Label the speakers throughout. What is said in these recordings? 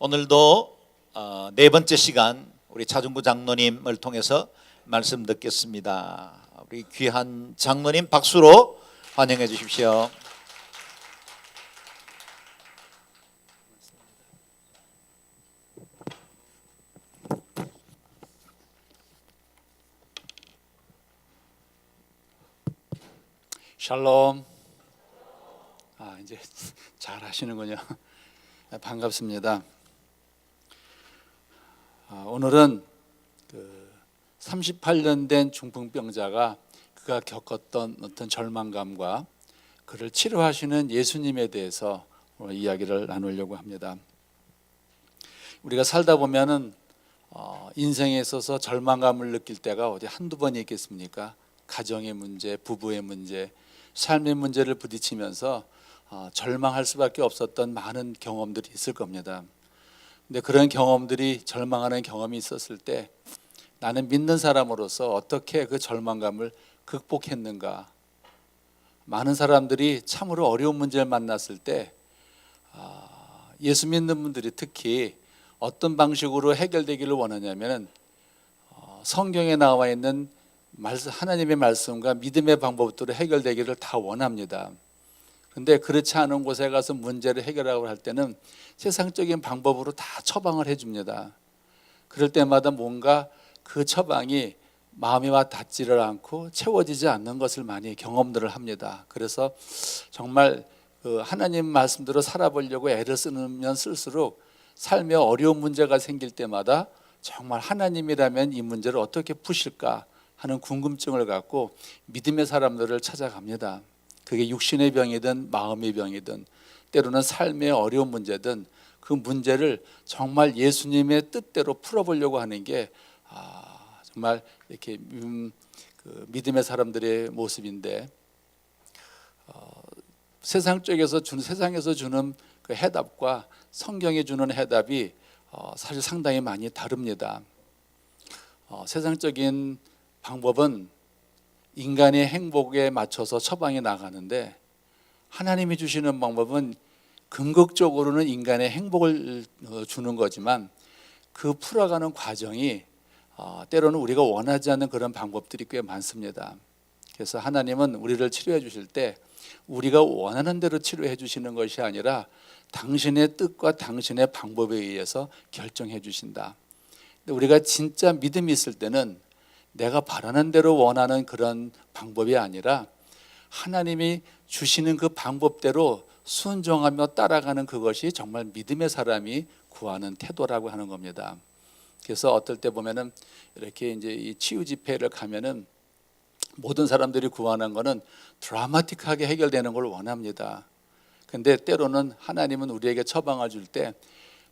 Speaker 1: 오늘도 네 번째 시간 우리 차중구 장로님을 통해서 말씀 듣겠습니다. 우리 귀한 장로님 박수로 환영해 주십시오.
Speaker 2: 샬롬. 이제 잘 하시는군요. 반갑습니다. 오늘은 38년 된 중풍병자가 그가 겪었던 어떤 절망감과 그를 치료하시는 예수님에 대해서 오늘 이야기를 나누려고 합니다. 우리가 살다 보면은 인생에 있어서 절망감을 느낄 때가 어디 한두 번이 있겠습니까? 가정의 문제, 부부의 문제, 삶의 문제를 부딪히면서 절망할 수밖에 없었던 많은 경험들이 있을 겁니다. 근데 그런 경험들이, 절망하는 경험이 있었을 때 나는 믿는 사람으로서 어떻게 그 절망감을 극복했는가? 많은 사람들이 참으로 어려운 문제를 만났을 때 예수 믿는 분들이 특히 어떤 방식으로 해결되기를 원하냐면 성경에 나와 있는 하나님의 말씀과 믿음의 방법으로 해결되기를 다 원합니다. 그런데 그렇지 않은 곳에 가서 문제를 해결하고 할 때는 세상적인 방법으로 다 처방을 해줍니다. 그럴 때마다 뭔가 그 처방이 마음에 와 닿지를 않고 채워지지 않는 것을 많이 경험들을 합니다. 그래서 정말 하나님 말씀대로 살아보려고 애를 쓰면 쓸수록 삶에 어려운 문제가 생길 때마다 정말 하나님이라면 이 문제를 어떻게 푸실까 하는 궁금증을 갖고 믿음의 사람들을 찾아갑니다. 그게 육신의 병이든 마음의 병이든 때로는 삶의 어려운 문제든 그 문제를 정말 예수님의 뜻대로 풀어보려고 하는 게 정말 이렇게 믿음의 사람들의 모습인데, 세상에서 주는 그 해답과 성경이 주는 해답이 사실 상당히 많이 다릅니다. 세상적인 방법은 인간의 행복에 맞춰서 처방이 나가는데, 하나님이 주시는 방법은 궁극적으로는 인간의 행복을 주는 거지만 그 풀어가는 과정이 때로는 우리가 원하지 않는 그런 방법들이 꽤 많습니다. 그래서 하나님은 우리를 치료해 주실 때 우리가 원하는 대로 치료해 주시는 것이 아니라 당신의 뜻과 당신의 방법에 의해서 결정해 주신다. 근데 우리가 진짜 믿음이 있을 때는 내가 바라는 대로 원하는 그런 방법이 아니라 하나님이 주시는 그 방법대로 순종하며 따라가는 그것이 정말 믿음의 사람이 구하는 태도라고 하는 겁니다. 그래서 어떨 때 보면은 이렇게 이제 이 치유 집회를 가면은 모든 사람들이 구하는 거는 드라마틱하게 해결되는 걸 원합니다. 근데 때로는 하나님은 우리에게 처방을 줄 때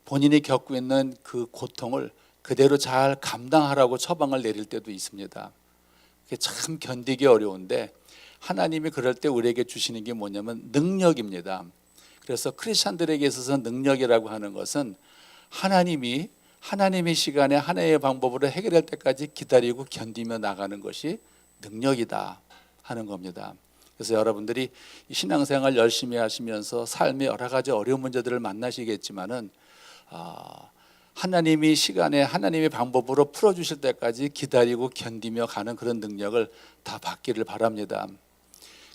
Speaker 2: 본인이 겪고 있는 그 고통을 그대로 잘 감당하라고 처방을 내릴 때도 있습니다. 그게 참 견디기 어려운데 하나님이 그럴 때 우리에게 주시는 게 뭐냐면 능력입니다. 그래서 크리스찬들에게 있어서 능력이라고 하는 것은 하나님의 시간에 하나님의 방법으로 해결할 때까지 기다리고 견디며 나가는 것이 능력이다 하는 겁니다. 그래서 여러분들이 신앙생활 열심히 하시면서 삶의 여러 가지 어려운 문제들을 만나시겠지만은 하나님이 시간에 하나님의 방법으로 풀어주실 때까지 기다리고 견디며 가는 그런 능력을 다 받기를 바랍니다.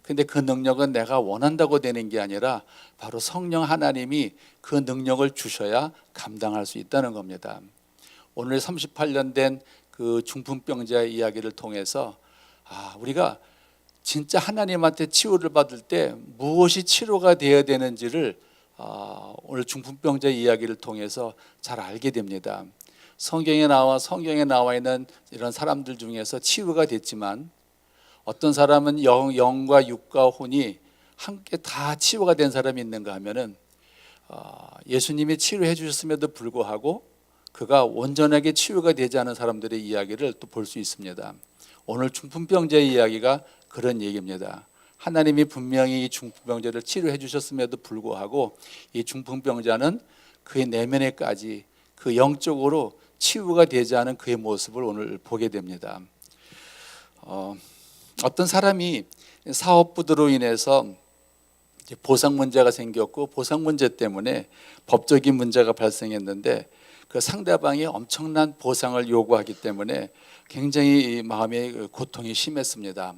Speaker 2: 근데 그 능력은 내가 원한다고 되는 게 아니라 바로 성령 하나님이 그 능력을 주셔야 감당할 수 있다는 겁니다. 오늘 38년 된 그 중풍병자의 이야기를 통해서 우리가 진짜 하나님한테 치유를 받을 때 무엇이 치료가 되어야 되는지를 오늘 중풍병자의 이야기를 통해서 잘 알게 됩니다. 성경에 나와 있는 이런 사람들 중에서 치유가 됐지만 어떤 사람은 영과 육과 혼이 함께 다 치유가 된 사람이 있는가 하면은 예수님이 치료해 주셨음에도 불구하고 그가 온전하게 치유가 되지 않은 사람들의 이야기를 또 볼 수 있습니다. 오늘 중풍병자의 이야기가 그런 얘기입니다. 하나님이 분명히 이 중풍병자를 치료해 주셨음에도 불구하고 이 중풍병자는 그의 내면에까지 그 영적으로 치유가 되지 않은 그의 모습을 오늘 보게 됩니다. 어떤 사람이 사업부도로 인해서 이제 보상 문제가 생겼고 보상 문제 때문에 법적인 문제가 발생했는데 그 상대방이 엄청난 보상을 요구하기 때문에 굉장히 마음의 고통이 심했습니다.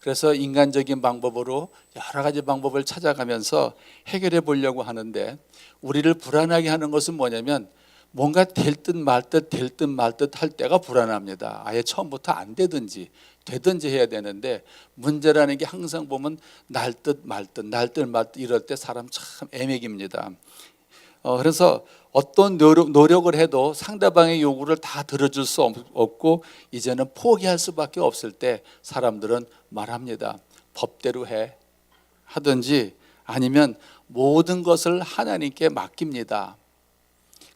Speaker 2: 그래서 인간적인 방법으로 여러 가지 방법을 찾아가면서 해결해 보려고 하는데 우리를 불안하게 하는 것은 뭐냐면 뭔가 될 듯 말 듯 될 듯 말 듯 할 때가 불안합니다. 아예 처음부터 안 되든지 되든지 해야 되는데 문제라는 게 항상 보면 날 듯 말 듯 날 듯 말 듯 이럴 때 사람 참 애매깁니다. 그래서 어떤 노력을 해도 상대방의 요구를 다 들어줄 수 없고 이제는 포기할 수밖에 없을 때 사람들은 말합니다. 법대로 해 하든지 아니면 모든 것을 하나님께 맡깁니다.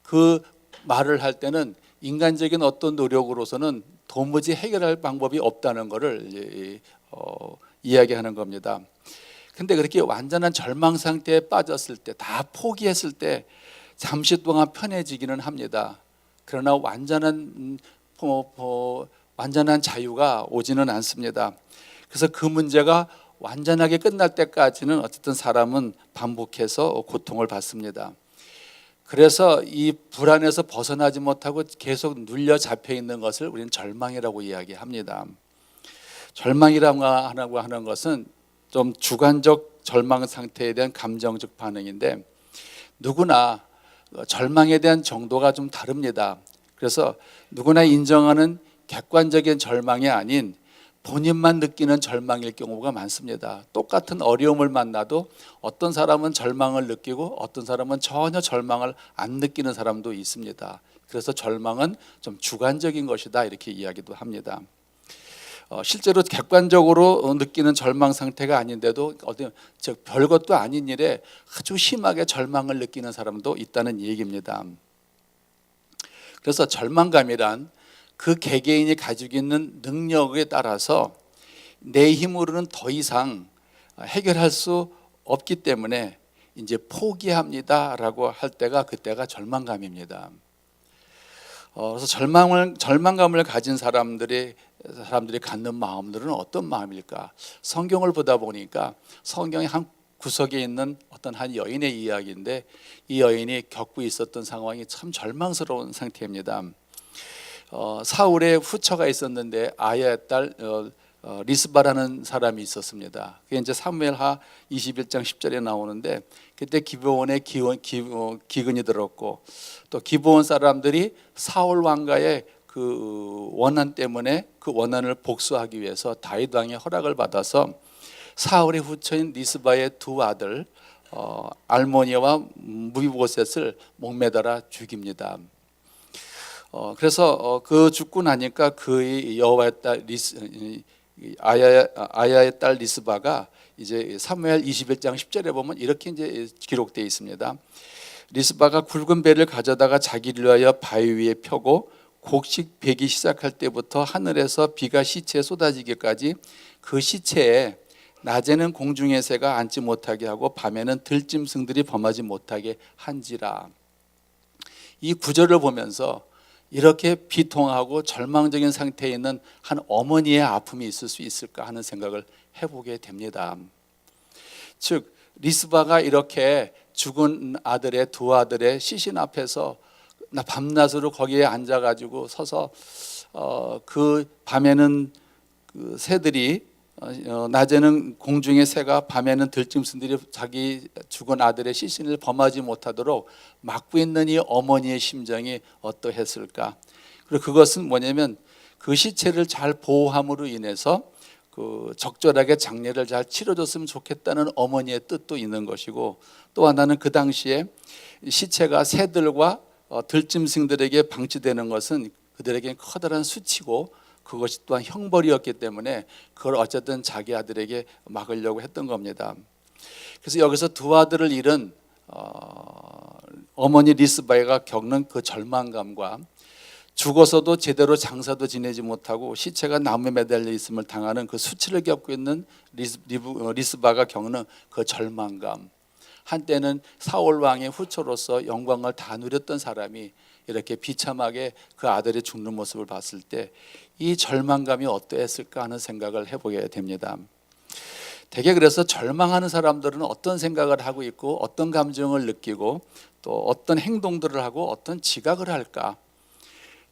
Speaker 2: 그 말을 할 때는 인간적인 어떤 노력으로서는 도무지 해결할 방법이 없다는 것을 이야기하는 겁니다. 근데 그렇게 완전한 절망 상태에 빠졌을 때, 다 포기했을 때 잠시 동안 편해지기는 합니다. 그러나 완전한 자유가 오지는 않습니다. 그래서 그 문제가 완전하게 끝날 때까지는 어쨌든 사람은 반복해서 고통을 받습니다. 그래서 이 불안에서 벗어나지 못하고 계속 눌려 잡혀 있는 것을 우리는 절망이라고 이야기합니다. 절망이라고 하는 것은 좀 주관적 절망 상태에 대한 감정적 반응인데 누구나 절망에 대한 정도가 좀 다릅니다. 그래서 누구나 인정하는 객관적인 절망이 아닌 본인만 느끼는 절망일 경우가 많습니다. 똑같은 어려움을 만나도 어떤 사람은 절망을 느끼고 어떤 사람은 전혀 절망을 안 느끼는 사람도 있습니다. 그래서 절망은 좀 주관적인 것이다 이렇게 이야기도 합니다. 실제로 객관적으로 느끼는 절망 상태가 아닌데도 즉 별것도 아닌 일에 아주 심하게 절망을 느끼는 사람도 있다는 얘기입니다. 그래서 절망감이란 그 개개인이 가지고 있는 능력에 따라서 내 힘으로는 더 이상 해결할 수 없기 때문에 이제 포기합니다라고 할 때가 그때가 절망감입니다. 그래서 절망감을 가진 사람들이 갖는 마음들은 어떤 마음일까? 성경을 보다 보니까 성경의 한 구석에 있는 어떤 한 여인의 이야기인데 이 여인이 겪고 있었던 상황이 참 절망스러운 상태입니다. 사울의 후처가 있었는데 아야의 딸 리스바라는 사람이 있었습니다. 그게 이제 사무엘하 21장 10절에 나오는데 그때 기브온에 기근이 들었고 또 기브온 사람들이 사울 왕가의 그 원한 때문에 그 원한을 복수하기 위해서 다윗 왕의 허락을 받아서 사울의 후처인 리스바의 두 아들 알모니아와 무비보셋을 목매달아 죽입니다. 그래서 그 죽고 나니까 그의 여호와의 딸 아야의 딸 리스바가 이제 사무엘 21장 10절에 보면 이렇게 이제 기록되어 있습니다. 리스바가 굵은 배를 가져다가 자기를 위하여 바위 위에 펴고 곡식 베기 시작할 때부터 하늘에서 비가 시체에 쏟아지기까지 그 시체에 낮에는 공중의 새가 앉지 못하게 하고 밤에는 들짐승들이 범하지 못하게 한지라. 이 구절을 보면서 이렇게 비통하고 절망적인 상태에 있는 한 어머니의 아픔이 있을 수 있을까 하는 생각을 해보게 됩니다. 즉 리스바가 이렇게 죽은 아들의 두 아들의 시신 앞에서 밤낮으로 거기에 앉아가지고 서서 그 밤에는 그 새들이 낮에는 공중의 새가 밤에는 들짐승들이 자기 죽은 아들의 시신을 범하지 못하도록 막고 있는 이 어머니의 심정이 어떠했을까? 그리고 그것은 뭐냐면 그 시체를 잘 보호함으로 인해서 그 적절하게 장례를 잘 치러줬으면 좋겠다는 어머니의 뜻도 있는 것이고 또 하나는 그 당시에 시체가 새들과 들짐승들에게 방치되는 것은 그들에게 커다란 수치고 그것이 또한 형벌이었기 때문에 그걸 어쨌든 자기 아들에게 막으려고 했던 겁니다. 그래서 여기서 두 아들을 잃은 어머니 리스바가 겪는 그 절망감과 죽어서도 제대로 장사도 지내지 못하고 시체가 나무에 매달려 있음을 당하는 그 수치를 겪고 있는 리스바가 겪는 그 절망감, 한때는 사울 왕의 후처로서 영광을 다 누렸던 사람이 이렇게 비참하게 그 아들이 죽는 모습을 봤을 때 이 절망감이 어떠했을까 하는 생각을 해보게 됩니다. 대개 그래서 절망하는 사람들은 어떤 생각을 하고 있고 어떤 감정을 느끼고 또 어떤 행동들을 하고 어떤 지각을 할까?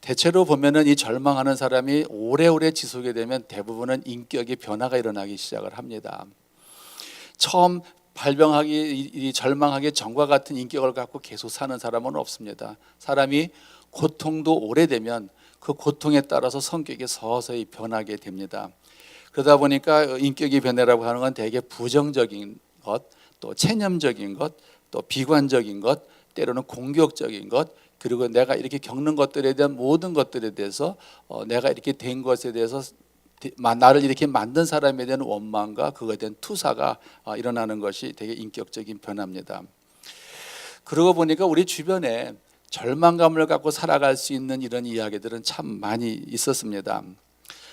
Speaker 2: 대체로 보면은 이 절망하는 사람이 오래오래 지속이 되면 대부분은 인격의 변화가 일어나기 시작을 합니다. 처음 이 절망하기 전과 같은 인격을 갖고 계속 사는 사람은 없습니다. 사람이 고통도 오래되면 그 고통에 따라서 성격이 서서히 변하게 됩니다. 그러다 보니까 인격의 변화라고 하는 건 되게 부정적인 것, 또 체념적인 것, 또 비관적인 것, 때로는 공격적인 것, 그리고 내가 이렇게 겪는 것들에 대한 모든 것들에 대해서 내가 이렇게 된 것에 대해서 나를 이렇게 만든 사람에 대한 원망과 그거에 대한 투사가 일어나는 것이 되게 인격적인 변화입니다. 그러고 보니까 우리 주변에 절망감을 갖고 살아갈 수 있는 이런 이야기들은 참 많이 있었습니다.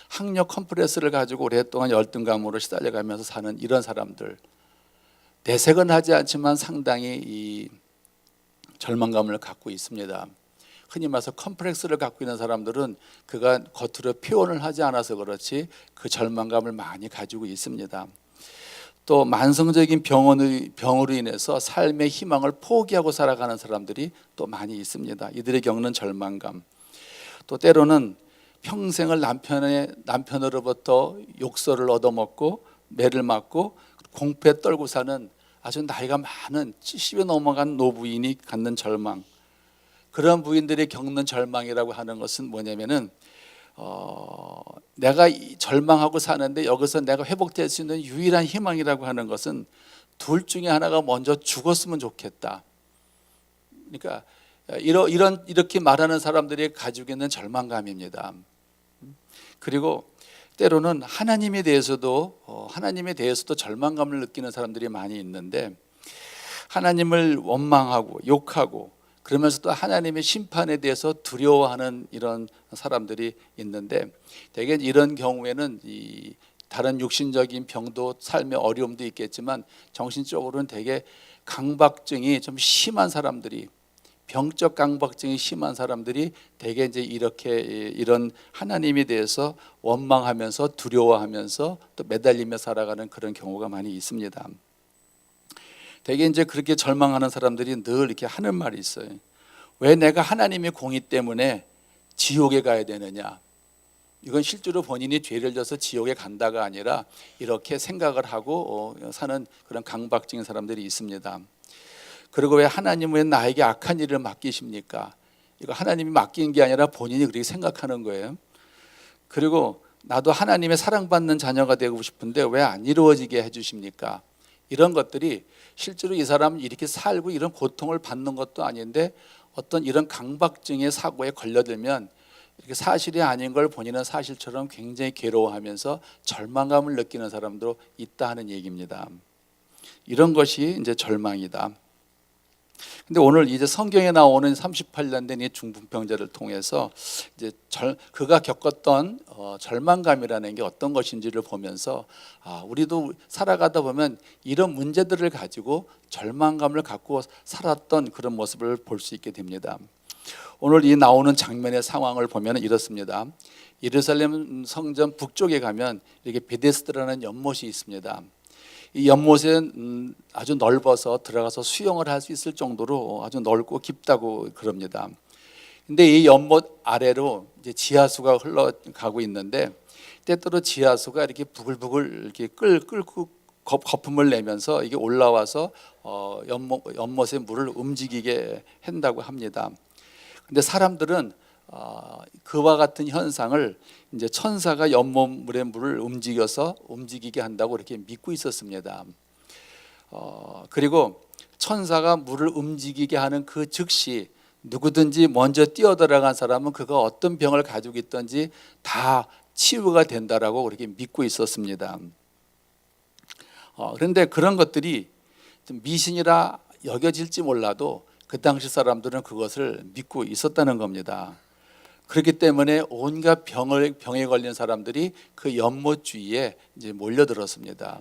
Speaker 2: 학력 컴플렉스를 가지고 오랫동안 열등감으로 시달려가면서 사는 이런 사람들, 내색은 하지 않지만 상당히 이 절망감을 갖고 있습니다. 흔히 말해서 컴플렉스를 갖고 있는 사람들은 그가 겉으로 표현을 하지 않아서 그렇지 그 절망감을 많이 가지고 있습니다. 또 만성적인 병으로 인해서 삶의 희망을 포기하고 살아가는 사람들이 또 많이 있습니다. 이들이 겪는 절망감, 또 때로는 평생을 남편으로부터 욕설을 얻어먹고 매를 맞고 공포에 떨고 사는 아주 나이가 많은 70에 넘어간 노부인이 갖는 절망, 그런 부인들이 겪는 절망이라고 하는 것은 뭐냐면은 내가 절망하고 사는데 여기서 내가 회복될 수 있는 유일한 희망이라고 하는 것은 둘 중에 하나가 먼저 죽었으면 좋겠다. 그러니까 이렇게 말하는 사람들이 가지고 있는 절망감입니다. 그리고 때로는 하나님에 대해서도 절망감을 느끼는 사람들이 많이 있는데, 하나님을 원망하고 욕하고 그러면서도 하나님의 심판에 대해서 두려워하는 이런 사람들이 있는데, 대개 이런 경우에는 이 다른 육신적인 병도 삶의 어려움도 있겠지만 정신적으로는 되게 강박증이 좀 심한 사람들이, 병적 강박증이 심한 사람들이 대개 이제 이런 하나님에 대해서 원망하면서 두려워하면서 또 매달리며 살아가는 그런 경우가 많이 있습니다. 대개 이제 그렇게 절망하는 사람들이 늘 이렇게 하는 말이 있어요. 왜 내가 하나님의 공의 때문에 지옥에 가야 되느냐? 이건 실제로 본인이 죄를 져서 지옥에 간다가 아니라 이렇게 생각을 하고 사는 그런 강박증인 사람들이 있습니다. 그리고 왜 하나님은 왜 나에게 악한 일을 맡기십니까? 이거 하나님이 맡긴 게 아니라 본인이 그렇게 생각하는 거예요. 그리고 나도 하나님의 사랑받는 자녀가 되고 싶은데 왜 안 이루어지게 해주십니까? 이런 것들이 실제로 이 사람은 이렇게 살고 이런 고통을 받는 것도 아닌데 어떤 이런 강박증의 사고에 걸려들면 이렇게 사실이 아닌 걸 본인은 사실처럼 굉장히 괴로워하면서 절망감을 느끼는 사람도 있다 하는 얘기입니다. 이런 것이 이제 절망이다. 근데 오늘 이제 성경에 나오는 38년 된 이 중풍병자를 통해서 이제 그가 겪었던 절망감이라는 게 어떤 것인지를 보면서 우리도 살아가다 보면 이런 문제들을 가지고 절망감을 갖고 살았던 그런 모습을 볼 수 있게 됩니다. 오늘 이 나오는 장면의 상황을 보면 이렇습니다. 예루살렘 성전 북쪽에 가면 이렇게 베데스다라는 연못이 있습니다. 이 연못은 아주 넓어서 들어가서 수영을 할 수 있을 정도로 아주 넓고 깊다고 그럽니다. 근데 이 연못 아래로 이제 지하수가 흘러가고 있는데 때때로 지하수가 이렇게 부글부글 이렇게 끓고 거품을 내면서 이게 올라와서 연못의 물을 움직이게 한다고 합니다. 근데 사람들은 그와 같은 현상을 이제 천사가 연못물의 물을 움직이게 한다고 이렇게 믿고 있었습니다. 그리고 천사가 물을 움직이게 하는 그 즉시 누구든지 먼저 뛰어들어간 사람은 그가 어떤 병을 가지고 있든지 다 치유가 된다라고 그렇게 믿고 있었습니다. 그런데 그런 것들이 좀 미신이라 여겨질지 몰라도 그 당시 사람들은 그것을 믿고 있었다는 겁니다. 그렇기 때문에 온갖 병에 걸린 사람들이 그 연못 주위에 이제 몰려들었습니다.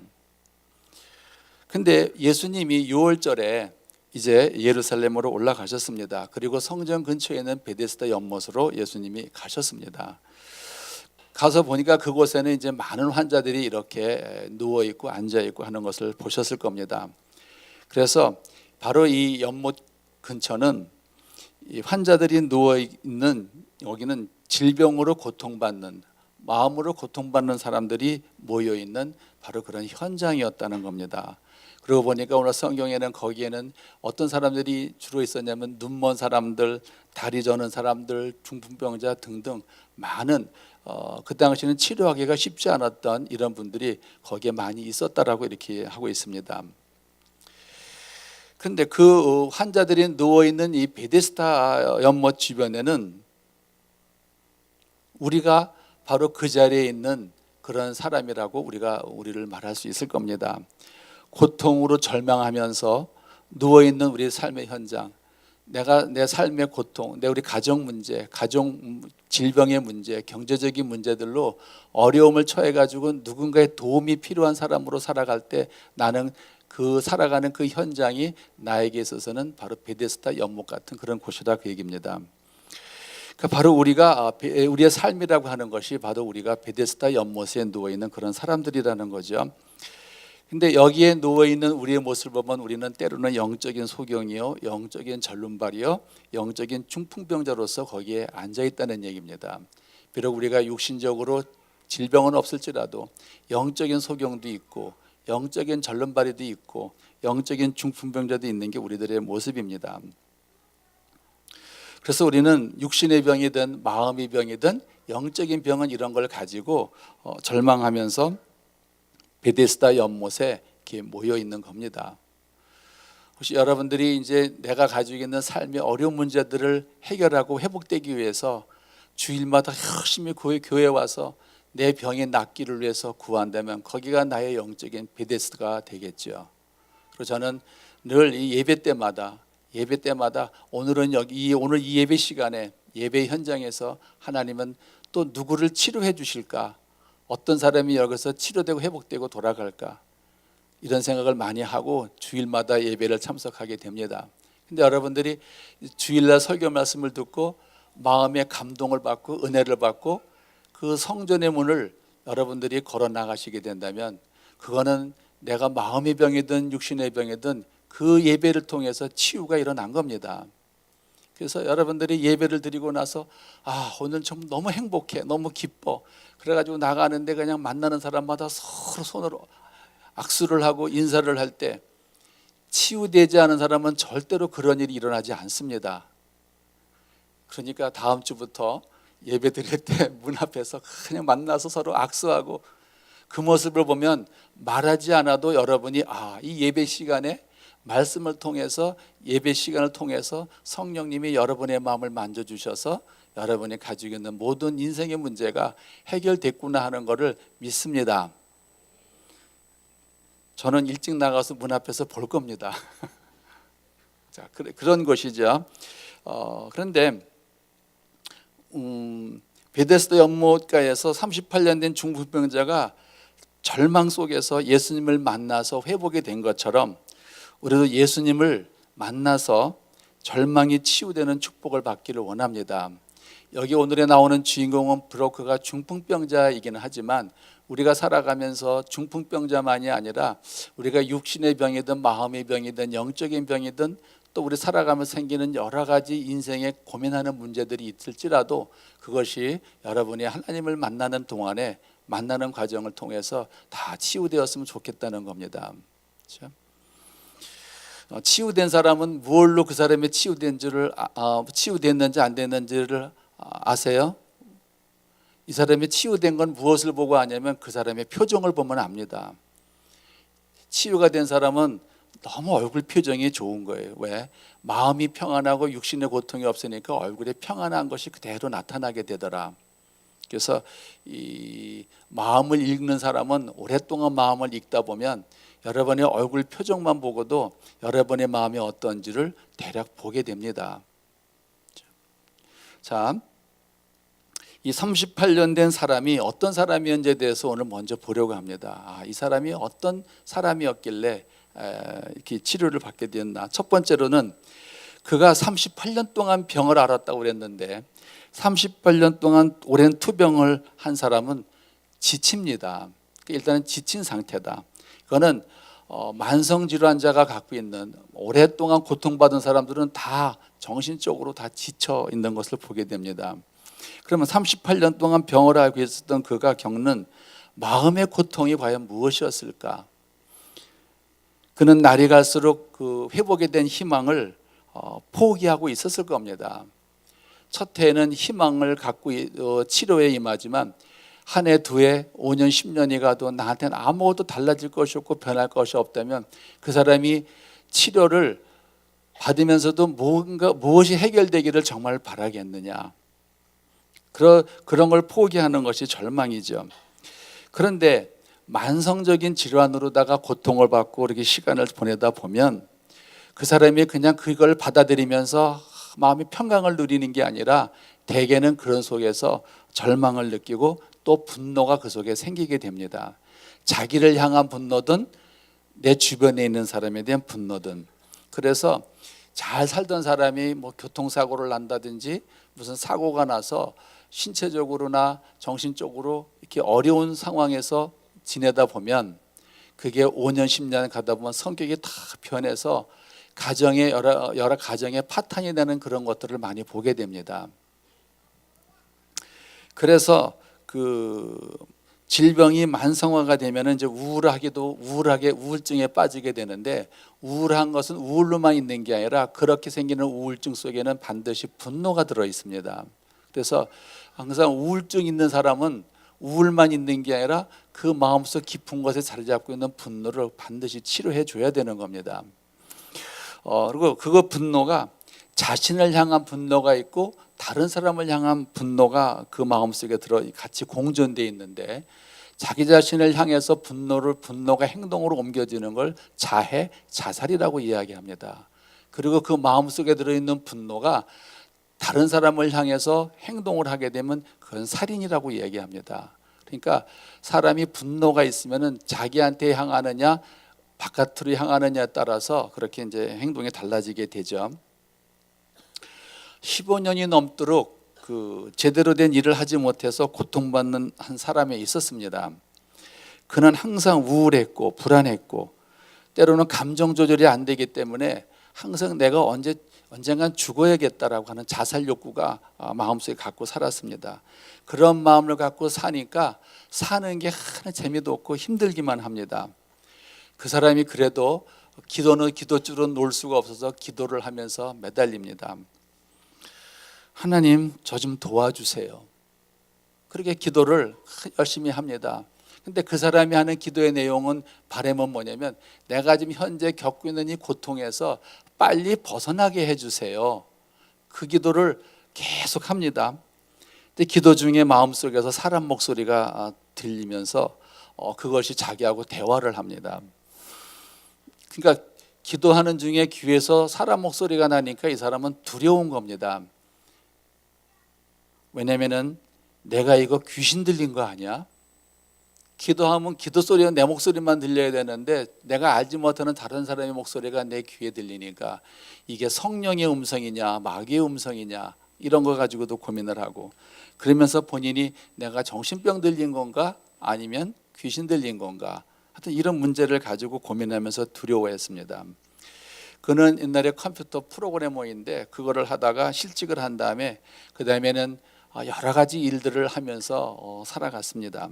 Speaker 2: 근데 예수님이 6월절에 이제 예루살렘으로 올라가셨습니다. 그리고 성전 근처에 있는 베데스다 연못으로 예수님이 가셨습니다. 가서 보니까 그곳에는 이제 많은 환자들이 이렇게 누워 있고 앉아 있고 하는 것을 보셨을 겁니다. 그래서 바로 이 연못 근처는 이 환자들이 누워 있는 여기는 질병으로 고통받는 마음으로 고통받는 사람들이 모여 있는 바로 그런 현장이었다는 겁니다. 그러고 보니까 오늘 성경에는 거기에는 어떤 사람들이 주로 있었냐면 눈먼 사람들, 다리 저는 사람들, 중풍병자 등등 많은 그 당시에는 치료하기가 쉽지 않았던 이런 분들이 거기에 많이 있었다라고 이렇게 하고 있습니다. 그런데 그 환자들이 누워 있는 이 베데스다 연못 주변에는 우리가 바로 그 자리에 있는 그런 사람이라고 우리를 말할 수 있을 겁니다. 고통으로 절망하면서 누워 있는 우리의 삶의 현장, 내가 내 삶의 고통, 우리 가정 문제, 가정 질병의 문제, 경제적인 문제들로 어려움을 처해 가지고 누군가의 도움이 필요한 사람으로 살아갈 때 나는 그 살아가는 그 현장이 나에게 있어서는 바로 베데스다 연못 같은 그런 곳이다 그 얘기입니다. 그러니까 바로 우리의 삶이라고 하는 것이 바로 우리가 베데스다 연못에 누워 있는 그런 사람들이라는 거죠. 근데 여기에 누워 있는 우리의 모습을 보면 우리는 때로는 영적인 소경이요, 영적인 절름발이요, 영적인 중풍병자로서 거기에 앉아 있다는 얘기입니다. 비록 우리가 육신적으로 질병은 없을지라도 영적인 소경도 있고 영적인 절름발이도 있고 영적인 중풍병자도 있는 게 우리들의 모습입니다. 그래서 우리는 육신의 병이든 마음의 병이든 영적인 병은 이런 걸 가지고 절망하면서 베데스다 연못에 이렇게 모여 있는 겁니다. 혹시 여러분들이 이제 내가 가지고 있는 삶의 어려운 문제들을 해결하고 회복되기 위해서 주일마다 열심히 교회에 와서 내 병이 낫기를 위해서 구한다면 거기가 나의 영적인 베데스다가 되겠죠. 그리고 저는 늘 이 예배 때마다 오늘 이 예배 시간에 예배 현장에서 하나님은 또 누구를 치료해 주실까? 어떤 사람이 여기서 치료되고 회복되고 돌아갈까? 이런 생각을 많이 하고 주일마다 예배를 참석하게 됩니다. 근데 여러분들이 주일날 설교 말씀을 듣고 마음의 감동을 받고 은혜를 받고 그 성전의 문을 여러분들이 걸어 나가시게 된다면 그거는 내가 마음의 병이든 육신의 병이든 그 예배를 통해서 치유가 일어난 겁니다. 그래서 여러분들이 예배를 드리고 나서 오늘 좀 너무 행복해, 너무 기뻐. 그래가지고 나가는데 그냥 만나는 사람마다 서로 손으로 악수를 하고 인사를 할 때 치유되지 않은 사람은 절대로 그런 일이 일어나지 않습니다. 그러니까 다음 주부터 예배 드릴 때 문 앞에서 그냥 만나서 서로 악수하고 그 모습을 보면 말하지 않아도 여러분이 이 예배 시간에 말씀을 통해서 예배 시간을 통해서 성령님이 여러분의 마음을 만져주셔서 여러분이 가지고 있는 모든 인생의 문제가 해결됐구나 하는 것을 믿습니다. 저는 일찍 나가서 문 앞에서 볼 겁니다. 자, 그런 것이죠. 그런데 베데스다 연못가에서 38년 된 중풍병자가 절망 속에서 예수님을 만나서 회복이 된 것처럼 우리도 예수님을 만나서 절망이 치유되는 축복을 받기를 원합니다. 여기 오늘에 나오는 주인공은 비록 그가 중풍병자이기는 하지만 우리가 살아가면서 중풍병자만이 아니라 우리가 육신의 병이든 마음의 병이든 영적인 병이든 또 우리 살아가면서 생기는 여러 가지 인생에 고민하는 문제들이 있을지라도 그것이 여러분이 하나님을 만나는 동안에 만나는 과정을 통해서 다 치유되었으면 좋겠다는 겁니다. 그렇죠? 치유된 사람은 무엇로 그 사람이 치유됐는지 안 됐는지를 아세요? 이 사람이 치유된 건 무엇을 보고 아냐면 그 사람의 표정을 보면 압니다. 치유가 된 사람은 너무 얼굴 표정이 좋은 거예요. 왜? 마음이 평안하고 육신의 고통이 없으니까 얼굴에 평안한 것이 그대로 나타나게 되더라. 그래서 이 마음을 읽는 사람은 오랫동안 마음을 읽다 보면 여러분의 얼굴 표정만 보고도 여러분의 마음이 어떤지를 대략 보게 됩니다. 자, 이 38년 된 사람이 어떤 사람이었는지에 대해서 오늘 먼저 보려고 합니다. 이 사람이 어떤 사람이었길래 이렇게 치료를 받게 되었나. 첫 번째로는 그가 38년 동안 병을 앓았다고 그랬는데 38년 동안 오랜 투병을 한 사람은 지칩니다. 일단은 지친 상태다. 그거는 만성질환자가 갖고 있는 오랫동안 고통받은 사람들은 다 정신적으로 다 지쳐 있는 것을 보게 됩니다. 그러면 38년 동안 병을 앓고 있었던 그가 겪는 마음의 고통이 과연 무엇이었을까? 그는 날이 갈수록 그 회복에 대한 희망을 포기하고 있었을 겁니다. 첫 해에는 희망을 갖고 치료에 임하지만 한 해, 두 해, 5년, 10년이 가도 나한테는 아무것도 달라질 것이 없고 변할 것이 없다면 그 사람이 치료를 받으면서도 무엇이 해결되기를 정말 바라겠느냐. 그런 걸 포기하는 것이 절망이죠. 그런데 만성적인 질환으로다가 고통을 받고 이렇게 시간을 보내다 보면 그 사람이 그냥 그걸 받아들이면서 마음이 평강을 누리는 게 아니라 대개는 그런 속에서 절망을 느끼고 또 분노가 그 속에 생기게 됩니다. 자기를 향한 분노든 내 주변에 있는 사람에 대한 분노든. 그래서 잘 살던 사람이 뭐 교통사고를 난다든지 무슨 사고가 나서 신체적으로나 정신적으로 이렇게 어려운 상황에서 지내다 보면 그게 5년, 10년 가다 보면 성격이 다 변해서 가정의 여러 가정의 파탄이 되는 그런 것들을 많이 보게 됩니다. 그래서 그 질병이 만성화가 되면 이제 우울증에 빠지게 되는데 우울한 것은 우울로만 있는 게 아니라 그렇게 생기는 우울증 속에는 반드시 분노가 들어 있습니다. 그래서 항상 우울증 있는 사람은 우울만 있는 게 아니라 그 마음속 깊은 곳에 자리 잡고 있는 분노를 반드시 치료해 줘야 되는 겁니다. 그리고 그거 분노가 자신을 향한 분노가 있고 다른 사람을 향한 분노가 그 마음속에 들어 같이 공존되어 있는데 자기 자신을 향해서 분노가 행동으로 옮겨지는 걸 자살이라고 이야기합니다. 그리고 그 마음속에 들어있는 분노가 다른 사람을 향해서 행동을 하게 되면 그건 살인이라고 이야기합니다. 그러니까 사람이 분노가 있으면은 자기한테 향하느냐 바깥으로 향하느냐에 따라서 그렇게 이제 행동이 달라지게 되죠. 15년이 넘도록 그 제대로 된 일을 하지 못해서 고통받는 한 사람이 있었습니다. 그는 항상 우울했고 불안했고 때로는 감정 조절이 안 되기 때문에 항상 내가 언젠간 죽어야겠다라고 하는 자살 욕구가 마음속에 갖고 살았습니다. 그런 마음을 갖고 사니까 사는 게 하나 재미도 없고 힘들기만 합니다. 그 사람이 그래도 기도줄은 놓을 수가 없어서 기도를 하면서 매달립니다. 하나님, 저 좀 도와주세요. 그렇게 기도를 열심히 합니다. 근데 그 사람이 하는 기도의 내용은 바람은 뭐냐면 내가 지금 현재 겪고 있는 이 고통에서 빨리 벗어나게 해주세요. 그 기도를 계속 합니다. 근데 기도 중에 마음속에서 사람 목소리가 들리면서 그것이 자기하고 대화를 합니다. 그러니까 기도하는 중에 귀에서 사람 목소리가 나니까 이 사람은 두려운 겁니다. 왜냐면은 내가 이거 귀신 들린 거 아니야? 기도하면 기도 소리는 내 목소리만 들려야 되는데 내가 알지 못하는 다른 사람의 목소리가 내 귀에 들리니까 이게 성령의 음성이냐 마귀의 음성이냐 이런 거 가지고도 고민을 하고 그러면서 본인이 내가 정신병 들린 건가 아니면 귀신 들린 건가 하여튼 이런 문제를 가지고 고민하면서 두려워했습니다. 그는 옛날에 컴퓨터 프로그래머인데 그거를 하다가 실직을 한 다음에 그 다음에는 여러 가지 일들을 하면서 살아갔습니다.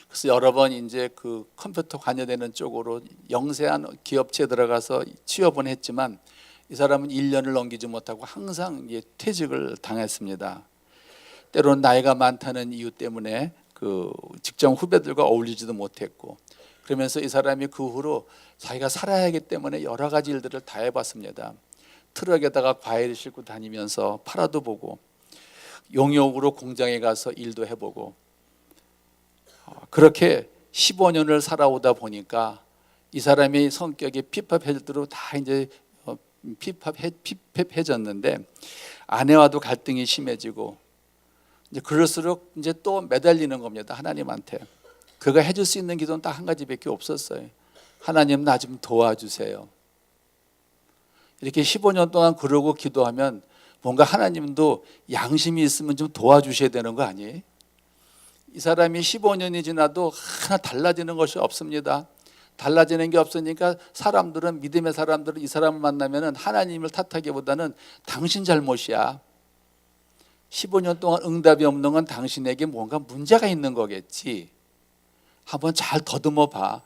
Speaker 2: 그래서 여러 번 이제 그 컴퓨터 관여되는 쪽으로 영세한 기업체에 들어가서 취업은 했지만 이 사람은 1년을 넘기지 못하고 항상 퇴직을 당했습니다. 때로는 나이가 많다는 이유 때문에 그 직장 후배들과 어울리지도 못했고 그러면서 이 사람이 그 후로 자기가 살아야 하기 때문에 여러 가지 일들을 다 해봤습니다. 트럭에다가 과일 싣고 다니면서 팔아도 보고 용역으로 공장에 가서 일도 해보고 그렇게 15년을 살아오다 보니까 이 사람이 성격이 핍합해지도록 다 이제 핍합해졌는데 아내와도 갈등이 심해지고 이제 그럴수록 이제 또 매달리는 겁니다. 하나님한테. 그가 해줄 수 있는 기도는 딱 한 가지밖에 없었어요. 하나님 나 좀 도와주세요. 이렇게 15년 동안 그러고 기도하면 뭔가 하나님도 양심이 있으면 좀 도와주셔야 되는 거 아니에요? 이 사람이 15년이 지나도 하나 달라지는 것이 없습니다. 달라지는 게 없으니까 사람들은, 믿음의 사람들은 이 사람을 만나면 하나님을 탓하기보다는 당신 잘못이야. 15년 동안 응답이 없는 건 당신에게 뭔가 문제가 있는 거겠지. 한번 잘 더듬어 봐.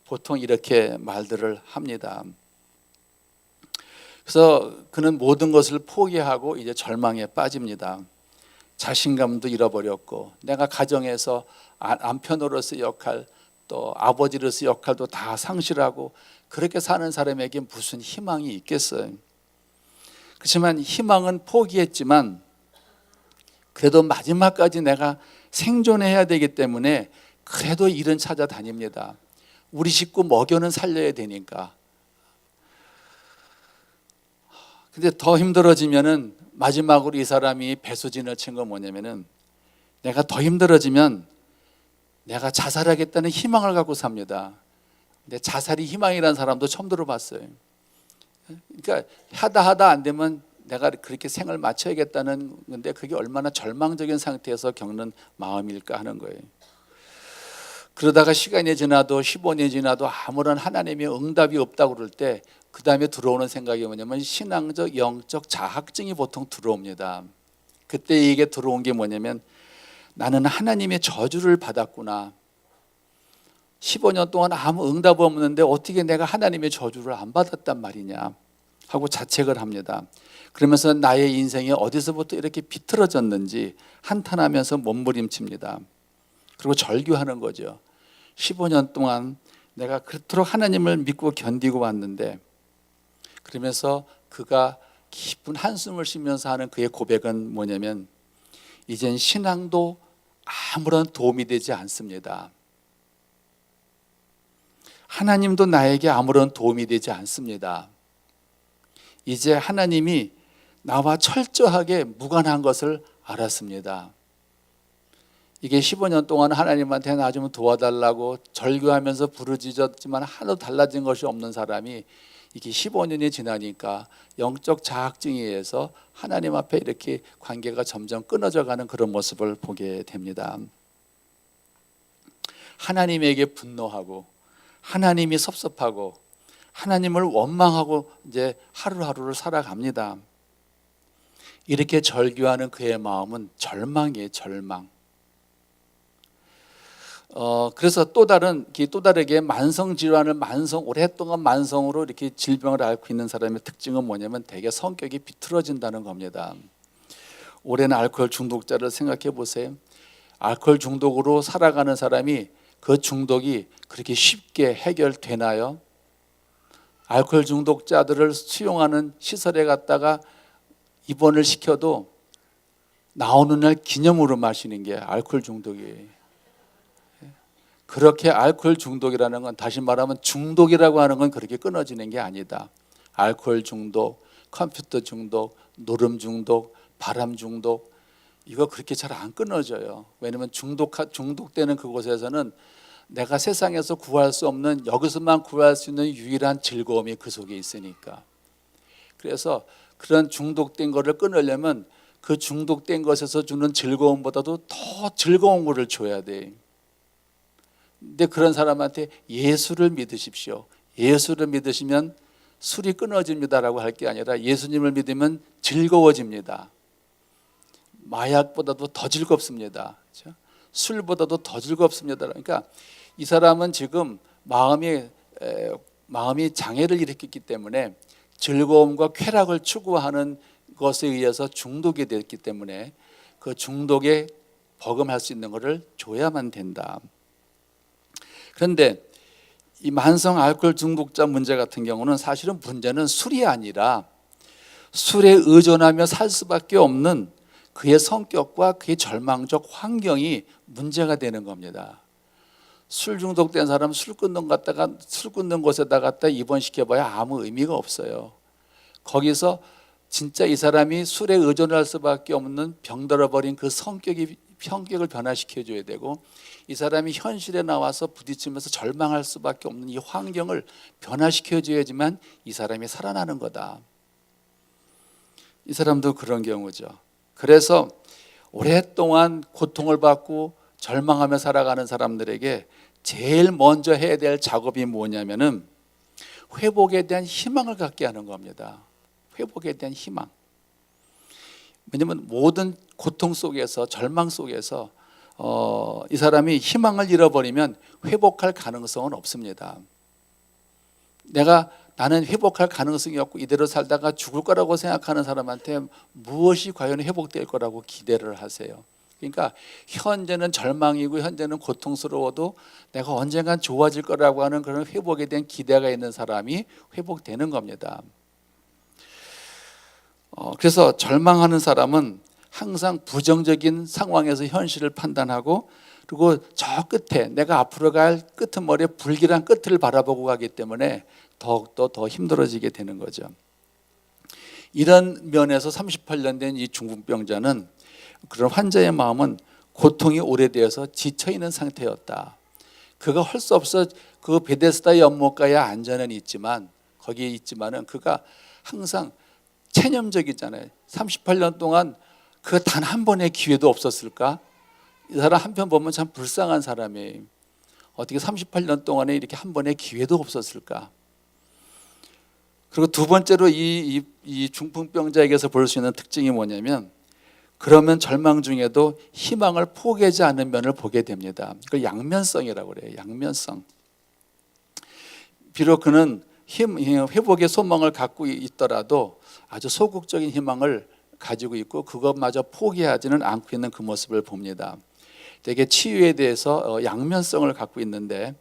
Speaker 2: 보통 이렇게 말들을 합니다. 그래서 그는 모든 것을 포기하고 이제 절망에 빠집니다. 자신감도 잃어버렸고, 내가 가정에서 남편으로서의 역할, 또 아버지로서의 역할도 다 상실하고, 그렇게 사는 사람에게 무슨 희망이 있겠어요? 그렇지만 희망은 포기했지만 그래도 마지막까지 내가 생존해야 되기 때문에 그래도 일은 찾아다닙니다. 우리 식구 먹여는 살려야 되니까. 근데 더 힘들어지면은 마지막으로 이 사람이 배수진을 친 건 뭐냐면은, 내가 더 힘들어지면 내가 자살하겠다는 희망을 갖고 삽니다. 근데 자살이 희망이라는 사람도 처음 들어봤어요. 그러니까 하다 안 되면 내가 그렇게 생을 마쳐야겠다는 건데, 그게 얼마나 절망적인 상태에서 겪는 마음일까 하는 거예요. 그러다가 시간이 지나도 15년이 지나도 아무런 하나님의 응답이 없다고 그럴 때 그 다음에 들어오는 생각이 뭐냐면 신앙적 영적 자학증이 보통 들어옵니다. 그때 이게 들어온 게 뭐냐면, 나는 하나님의 저주를 받았구나. 15년 동안 아무 응답 없는데 어떻게 내가 하나님의 저주를 안 받았단 말이냐 하고 자책을 합니다. 그러면서 나의 인생이 어디서부터 이렇게 비틀어졌는지 한탄하면서 몸부림칩니다. 그리고 절규하는 거죠. 15년 동안 내가 그토록 하나님을 믿고 견디고 왔는데, 그러면서 그가 깊은 한숨을 쉬면서 하는 그의 고백은 뭐냐면, 이젠 신앙도 아무런 도움이 되지 않습니다. 하나님도 나에게 아무런 도움이 되지 않습니다. 이제 하나님이 나와 철저하게 무관한 것을 알았습니다. 이게 15년 동안 하나님한테 나 좀 도와달라고 절규하면서 부르짖었지만 하나도 달라진 것이 없는 사람이 이게 15년이 지나니까 영적 자학증에 의해서 하나님 앞에 이렇게 관계가 점점 끊어져 가는 그런 모습을 보게 됩니다. 하나님에게 분노하고, 하나님이 섭섭하고, 하나님을 원망하고 이제 하루하루를 살아갑니다. 이렇게 절규하는 그의 마음은 절망이에요, 절망. 그래서 또 다르게 만성 질환을 오랫동안 만성으로 이렇게 질병을 앓고 있는 사람의 특징은 뭐냐면 대개 성격이 비틀어진다는 겁니다. 오랜 알코올 중독자를 생각해 보세요. 알코올 중독으로 살아가는 사람이 그 중독이 그렇게 쉽게 해결되나요? 알코올 중독자들을 수용하는 시설에 갔다가 입원을 시켜도 나오는 날 기념으로 마시는 게 알코올 중독이에요. 그렇게 알코올 중독이라는 건, 다시 말하면 중독이라고 하는 건 그렇게 끊어지는 게 아니다. 알코올 중독, 컴퓨터 중독, 노름 중독, 바람 중독, 이거 그렇게 잘 안 끊어져요. 왜냐하면 중독되는 그곳에서는 내가 세상에서 구할 수 없는, 여기서만 구할 수 있는 유일한 즐거움이 그 속에 있으니까. 그래서 그런 중독된 거를 끊으려면 그 중독된 것에서 주는 즐거움보다도 더 즐거운 거를 줘야 돼. 근데 그런 사람한테 예수를 믿으십시오. 예수를 믿으시면 술이 끊어집니다라고 할 게 아니라 예수님을 믿으면 즐거워집니다. 마약보다도 더 즐겁습니다. 그렇죠? 술보다도 더 즐겁습니다. 그러니까 이 사람은 지금 마음이 장애를 일으켰기 때문에 즐거움과 쾌락을 추구하는 것에 의해서 중독이 됐기 때문에 그 중독에 버금할 수 있는 것을 줘야만 된다. 그런데 이 만성 알코올 중독자 문제 같은 경우는 사실은 문제는 술이 아니라 술에 의존하며 살 수밖에 없는 그의 성격과 그의 절망적 환경이 문제가 되는 겁니다. 술 중독된 사람은 술 끊는 곳에다 갖다 입원시켜봐야 아무 의미가 없어요. 거기서 진짜 이 사람이 술에 의존할 수밖에 없는 병들어버린 그 성격이 성격을 변화시켜 줘야 되고, 이 사람이 현실에 나와서 부딪히면서 절망할 수밖에 없는 이 환경을 변화시켜 줘야지만 이 사람이 살아나는 거다. 이 사람도 그런 경우죠. 그래서 오랫동안 고통을 받고 절망하며 살아가는 사람들에게 제일 먼저 해야 될 작업이 뭐냐면은 회복에 대한 희망을 갖게 하는 겁니다. 회복에 대한 희망. 왜냐하면 모든 고통 속에서, 절망 속에서 이 사람이 희망을 잃어버리면 회복할 가능성은 없습니다. 나는 회복할 가능성이 없고 이대로 살다가 죽을 거라고 생각하는 사람한테 무엇이 과연 회복될 거라고 기대를 하세요. 그러니까 현재는 절망이고 현재는 고통스러워도 내가 언젠간 좋아질 거라고 하는 그런 회복에 대한 기대가 있는 사람이 회복되는 겁니다. 그래서 절망하는 사람은 항상 부정적인 상황에서 현실을 판단하고, 그리고 저 끝에 내가 앞으로 갈 끄트머리에 불길한 끝을 바라보고 가기 때문에 더욱더 더 힘들어지게 되는 거죠. 이런 면에서 38년 된 이 중풍병자는, 그런 환자의 마음은 고통이 오래되어서 지쳐있는 상태였다. 그가 할 수 없어 그 베데스다 연못가에 안전은 있지만, 거기에 있지만은 그가 항상 체념적이잖아요. 38년 동안 그 단 한 번의 기회도 없었을까? 이 사람 한편 보면 참 불쌍한 사람이에요. 어떻게 38년 동안에 이렇게 한 번의 기회도 없었을까? 그리고 두 번째로 이 중풍병자에게서 볼 수 있는 특징이 뭐냐면, 그러면 절망 중에도 희망을 포기하지 않는 면을 보게 됩니다. 그걸 양면성이라고 그래요. 양면성. 비록 그는 회복의 소망을 갖고 있더라도 아주 소극적인 희망을 가지고 있고 그것마저 포기하지는 않고 있는 그 모습을 봅니다. 되게 치유에 대해서 양면성을 갖고 있는데,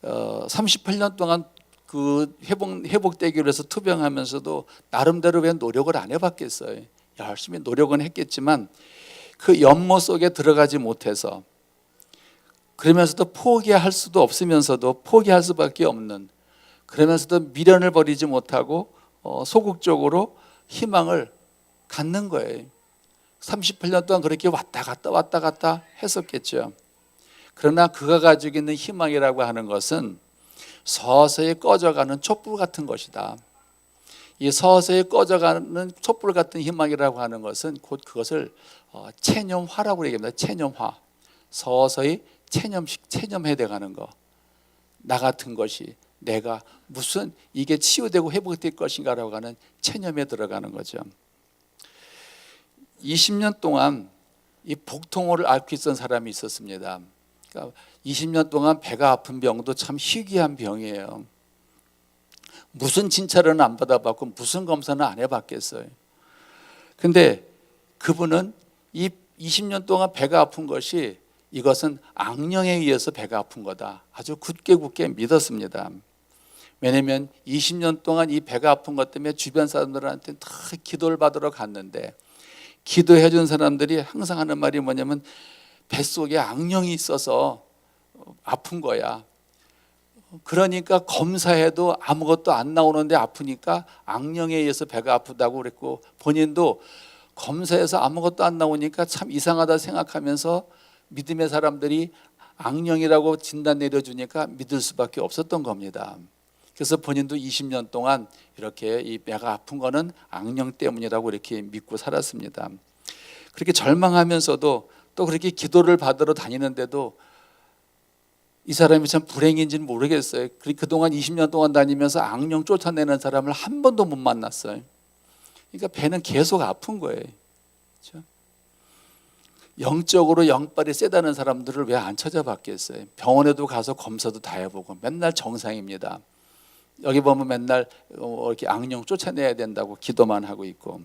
Speaker 2: 38년 동안 그 회복되기 위해서 투병하면서도 나름대로 왜 노력을 안 해봤겠어요. 열심히 노력은 했겠지만 그 연못 속에 들어가지 못해서, 그러면서도 포기할 수도 없으면서도 포기할 수밖에 없는, 그러면서도 미련을 버리지 못하고 소극적으로 희망을 갖는 거예요. 38년 동안 그렇게 왔다 갔다 했었겠죠. 그러나 그가 가지고 있는 희망이라고 하는 것은 서서히 꺼져가는 촛불 같은 것이다. 이 서서히 꺼져가는 촛불 같은 희망이라고 하는 것은 곧 그것을 체념화라고 얘기합니다. 체념화. 서서히 체념해 가는 거. 나 같은 것이, 내가 무슨 이게 치유되고 회복될 것인가라고 하는 체념에 들어가는 거죠. 20년 동안 이 복통호를 앓고 있던 사람이 있었습니다. 그러니까 20년 동안 배가 아픈 병도 참 희귀한 병이에요. 무슨 진찰은 안 받아봤고 무슨 검사는 안 해봤겠어요. 근데 그분은 이 20년 동안 배가 아픈 것이, 이것은 악령에 의해서 배가 아픈 거다. 아주 굳게 믿었습니다. 왜냐하면 20년 동안 이 배가 아픈 것 때문에 주변 사람들한테 다 기도를 받으러 갔는데, 기도해 준 사람들이 항상 하는 말이 뭐냐면 뱃속에 악령이 있어서 아픈 거야. 그러니까 검사해도 아무것도 안 나오는데 아프니까 악령에 의해서 배가 아프다고 그랬고, 본인도 검사해서 아무것도 안 나오니까 참 이상하다 생각하면서 믿음의 사람들이 악령이라고 진단 내려주니까 믿을 수밖에 없었던 겁니다. 그래서 본인도 20년 동안 이렇게 이 배가 아픈 거는 악령 때문이라고 이렇게 믿고 살았습니다. 그렇게 절망하면서도 또 그렇게 기도를 받으러 다니는데도 이 사람이 참 불행인지는 모르겠어요. 그동안 20년 동안 다니면서 악령 쫓아내는 사람을 한 번도 못 만났어요. 그러니까 배는 계속 아픈 거예요. 그렇죠? 영적으로 영빨이 세다는 사람들을 왜 안 찾아봤겠어요? 병원에도 가서 검사도 다 해보고 맨날 정상입니다. 여기 보면 맨날 이렇게 악령 쫓아내야 된다고 기도만 하고 있고.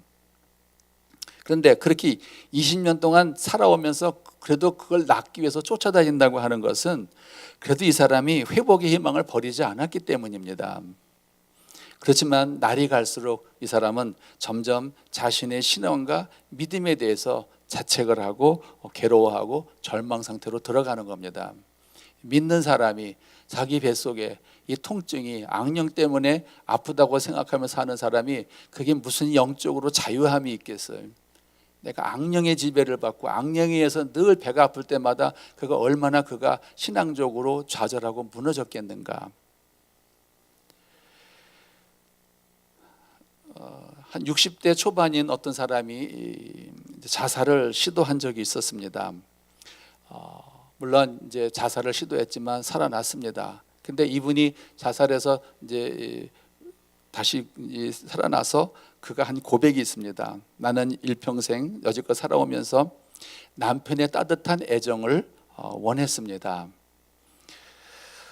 Speaker 2: 그런데 그렇게 20년 동안 살아오면서 그래도 그걸 낫기 위해서 쫓아다닌다고 하는 것은 그래도 이 사람이 회복의 희망을 버리지 않았기 때문입니다. 그렇지만 날이 갈수록 이 사람은 점점 자신의 신앙과 믿음에 대해서 자책을 하고 괴로워하고 절망 상태로 들어가는 겁니다. 믿는 사람이 자기 뱃속에 이 통증이 악령 때문에 아프다고 생각하며 사는 사람이 그게 무슨 영적으로 자유함이 있겠어요? 내가 악령의 지배를 받고 악령에 의해서 늘 배가 아플 때마다 그가 얼마나 그가 신앙적으로 좌절하고 무너졌겠는가. 한 60대 초반인 어떤 사람이 자살을 시도한 적이 있었습니다. 물론 이제 자살을 시도했지만 살아났습니다. 근데 이분이 자살해서 이제 다시 살아나서 그가 한 고백이 있습니다. 나는 일평생 여지껏 살아오면서 남편의 따뜻한 애정을 원했습니다.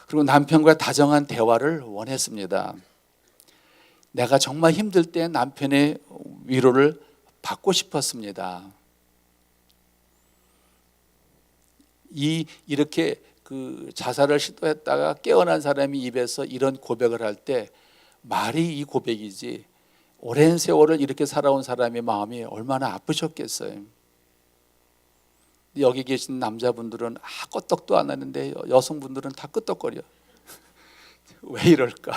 Speaker 2: 그리고 남편과 다정한 대화를 원했습니다. 내가 정말 힘들 때 남편의 위로를 받고 싶었습니다. 이렇게 그 자살을 시도했다가 깨어난 사람이 입에서 이런 고백을 할 때 말이 이 고백이지 오랜 세월을 이렇게 살아온 사람의 마음이 얼마나 아프셨겠어요. 여기 계신 남자분들은 끄떡도 안 하는데 여성분들은 다 끄떡거려. 왜 이럴까?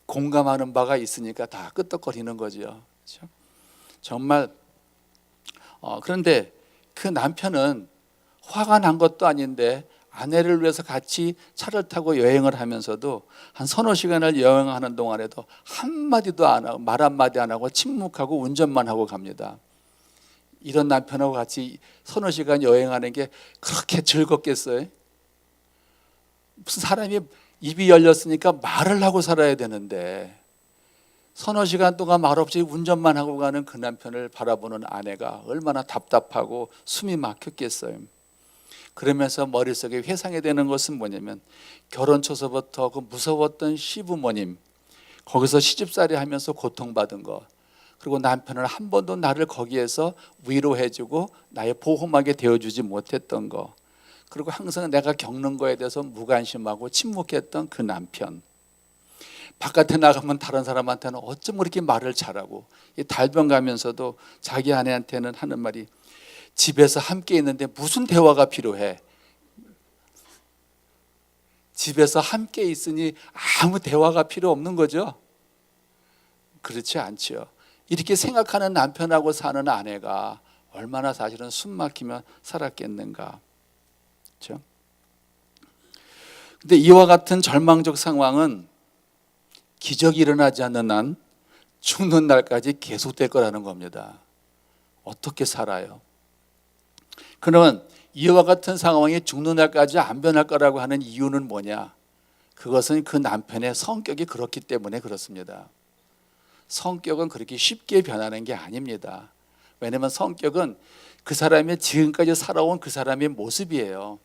Speaker 2: 공감하는 바가 있으니까 다 끄떡거리는 거죠. 그렇죠? 정말 그런데 그 남편은 화가 난 것도 아닌데 아내를 위해서 같이 차를 타고 여행을 하면서도 한 서너 시간을 여행하는 동안에도 한마디도 안 하고 말 한마디 안 하고 침묵하고 운전만 하고 갑니다. 이런 남편하고 같이 서너 시간 여행하는 게 그렇게 즐겁겠어요? 무슨 사람이 입이 열렸으니까 말을 하고 살아야 되는데 서너 시간 동안 말없이 운전만 하고 가는 그 남편을 바라보는 아내가 얼마나 답답하고 숨이 막혔겠어요. 그러면서 머릿속에 회상이 되는 것은 뭐냐면 결혼 초서부터 그 무서웠던 시부모님, 거기서 시집살이 하면서 고통받은 것, 그리고 남편은 한 번도 나를 거기에서 위로해주고 나의 보호막에 되어주지 못했던 것, 그리고 항상 내가 겪는 거에 대해서 무관심하고 침묵했던 그 남편, 바깥에 나가면 다른 사람한테는 어쩜 그렇게 말을 잘하고 달병 가면서도 자기 아내한테는 하는 말이 집에서 함께 있는데 무슨 대화가 필요해? 집에서 함께 있으니 아무 대화가 필요 없는 거죠? 그렇지 않죠. 이렇게 생각하는 남편하고 사는 아내가 얼마나 사실은 숨 막히며 살았겠는가. 그렇죠? 근데 이와 같은 절망적 상황은 기적이 일어나지 않는 한 죽는 날까지 계속될 거라는 겁니다. 어떻게 살아요? 그러면 이와 같은 상황이 죽는 날까지 안 변할 거라고 하는 이유는 뭐냐? 그것은 그 남편의 성격이 그렇기 때문에 그렇습니다. 성격은 그렇게 쉽게 변하는 게 아닙니다. 왜냐하면 성격은 그 사람이 지금까지 살아온 그 사람의 모습이에요.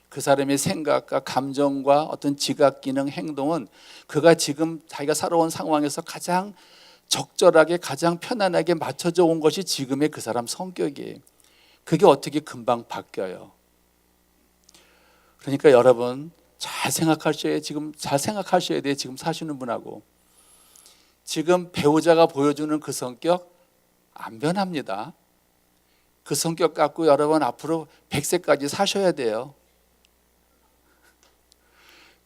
Speaker 2: 그 사람의 생각과 감정과 어떤 지각 기능, 행동은 그가 지금 자기가 살아온 상황에서 가장 적절하게 가장 편안하게 맞춰져 온 것이 지금의 그 사람 성격이에요. 그게 어떻게 금방 바뀌어요? 그러니까 여러분 잘 생각하셔야 돼요. 지금 사시는 분하고 지금 배우자가 보여주는 그 성격 안 변합니다. 그 성격 갖고 여러분 앞으로 100세까지 사셔야 돼요.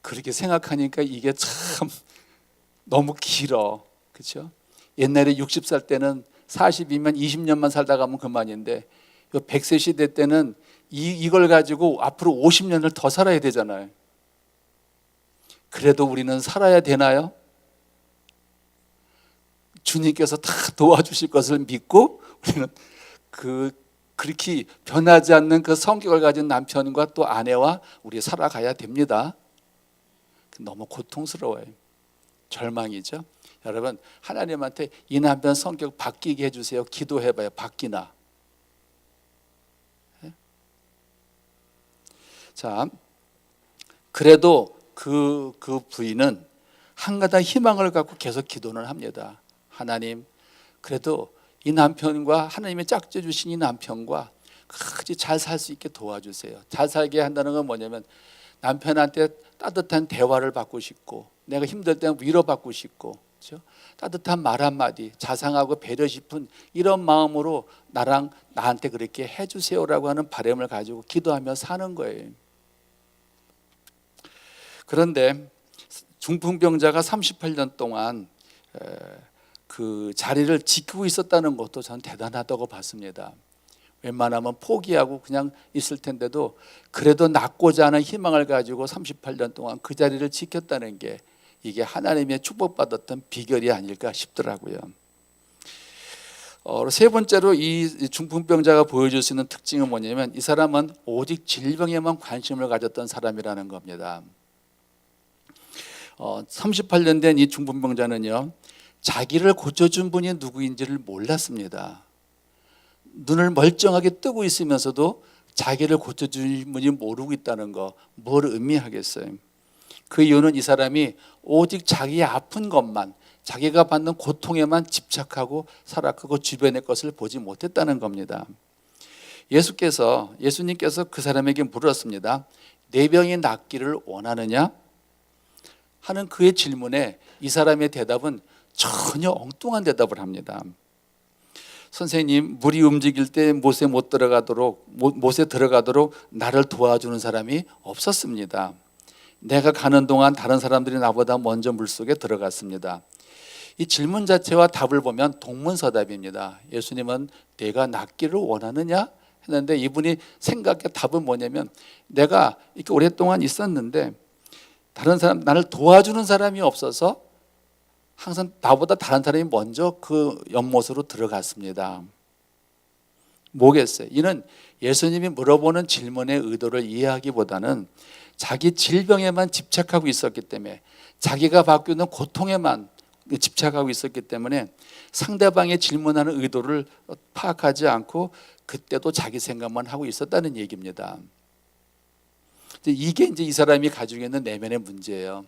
Speaker 2: 그렇게 생각하니까 이게 참 너무 길어. 그렇죠? 옛날에 60살 때는 40이면 20년만 살다 가면 그만인데 100세 시대 때는 이걸 가지고 앞으로 50년을 더 살아야 되잖아요. 그래도 우리는 살아야 되나요? 주님께서 다 도와주실 것을 믿고 우리는 그렇게 변하지 않는 그 성격을 가진 남편과 또 아내와 우리 살아가야 됩니다. 너무 고통스러워요. 절망이죠. 여러분 하나님한테 이 남편 성격 바뀌게 해주세요. 기도해봐요. 바뀌나? 자, 그래도 그 부인은 한 가닥 희망을 갖고 계속 기도를 합니다. 하나님, 그래도 이 남편과 하나님의 짝져 주신 이 남편과 같이 잘 살 수 있게 도와주세요. 잘 살게 한다는 건 뭐냐면 남편한테 따뜻한 대화를 받고 싶고 내가 힘들 때는 위로받고 싶고 그렇죠? 따뜻한 말 한마디 자상하고 배려 싶은 이런 마음으로 나한테 그렇게 해주세요라고 하는 바람을 가지고 기도하며 사는 거예요. 그런데 중풍병자가 38년 동안 그 자리를 지키고 있었다는 것도 저는 대단하다고 봤습니다. 웬만하면 포기하고 그냥 있을 텐데도 그래도 낫고자 하는 희망을 가지고 38년 동안 그 자리를 지켰다는 게 이게 하나님의 축복받았던 비결이 아닐까 싶더라고요. 세 번째로 이 중풍병자가 보여줄 수 있는 특징은 뭐냐면 이 사람은 오직 질병에만 관심을 가졌던 사람이라는 겁니다. 38년 된 이 중풍병자는요, 자기를 고쳐준 분이 누구인지를 몰랐습니다. 눈을 멀쩡하게 뜨고 있으면서도 자기를 고쳐준 분이 모르고 있다는 거, 뭘 의미하겠어요? 그 이유는 이 사람이 오직 자기의 아픈 것만, 자기가 받는 고통에만 집착하고 살아가고 주변의 것을 보지 못했다는 겁니다. 예수님께서 그 사람에게 물었습니다. 내 병이 낫기를 원하느냐? 하는 그의 질문에 이 사람의 대답은 전혀 엉뚱한 대답을 합니다. 선생님, 물이 움직일 때 못에 들어가도록 나를 도와주는 사람이 없었습니다. 내가 가는 동안 다른 사람들이 나보다 먼저 물속에 들어갔습니다. 이 질문 자체와 답을 보면 동문서답입니다. 예수님은 내가 낫기를 원하느냐? 했는데 이분이 생각의 답은 뭐냐면 내가 이렇게 오랫동안 있었는데 다른 사람, 나를 도와주는 사람이 없어서 항상 나보다 다른 사람이 먼저 그 연못으로 들어갔습니다. 뭐겠어요? 이는 예수님이 물어보는 질문의 의도를 이해하기보다는 자기 질병에만 집착하고 있었기 때문에 자기가 받고 있는 고통에만 집착하고 있었기 때문에 상대방의 질문하는 의도를 파악하지 않고 그때도 자기 생각만 하고 있었다는 얘기입니다. 이게 이제 이 사람이 가지고 있는 내면의 문제예요.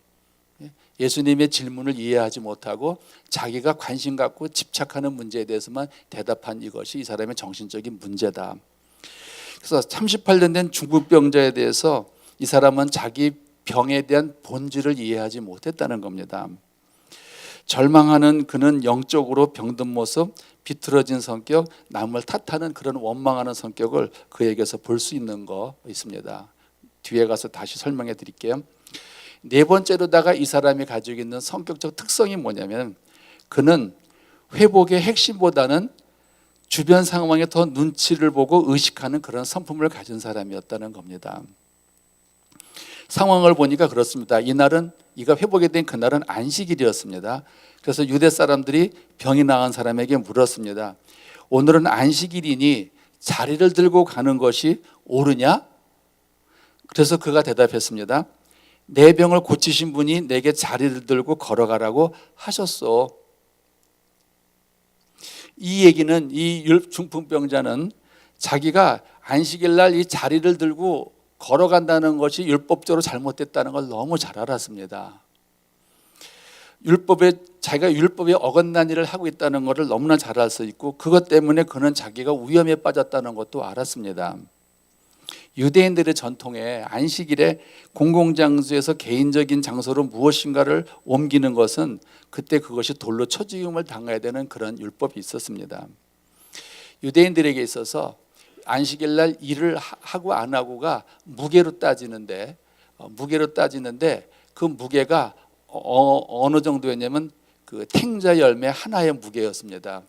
Speaker 2: 예수님의 질문을 이해하지 못하고 자기가 관심 갖고 집착하는 문제에 대해서만 대답한 이것이 이 사람의 정신적인 문제다. 그래서 38년 된 중풍병자에 대해서 이 사람은 자기 병에 대한 본질을 이해하지 못했다는 겁니다. 절망하는 그는 영적으로 병든 모습, 비틀어진 성격, 남을 탓하는 그런 원망하는 성격을 그에게서 볼 수 있는 거 있습니다. 뒤에 가서 다시 설명해 드릴게요. 네 번째로다가 이 사람이 가지고 있는 성격적 특성이 뭐냐면 그는 회복의 핵심보다는 주변 상황에 더 눈치를 보고 의식하는 그런 성품을 가진 사람이었다는 겁니다. 상황을 보니까 그렇습니다. 이날은 이가 회복이 된 그날은 안식일이었습니다. 그래서 유대 사람들이 병이 나은 사람에게 물었습니다. 오늘은 안식일이니 자리를 들고 가는 것이 옳으냐? 그래서 그가 대답했습니다. 내 병을 고치신 분이 내게 자리를 들고 걸어가라고 하셨소. 이 얘기는 이 중풍병자는 자기가 안식일 날 이 자리를 들고 걸어간다는 것이 율법적으로 잘못됐다는 걸 너무 잘 알았습니다. 자기가 율법에 어긋난 일을 하고 있다는 것을 너무나 잘 알 수 있고 그것 때문에 그는 자기가 위험에 빠졌다는 것도 알았습니다. 유대인들의 전통에 안식일에 공공장소에서 개인적인 장소로 무엇인가를 옮기는 것은 그때 그것이 돌로 쳐 죽임을 당해야 되는 그런 율법이 있었습니다. 유대인들에게 있어서 안식일 날 일을 하고 안 하고가 무게로 따지는데 그 무게가 어느 정도였냐면 그 탱자 열매 하나의 무게였습니다.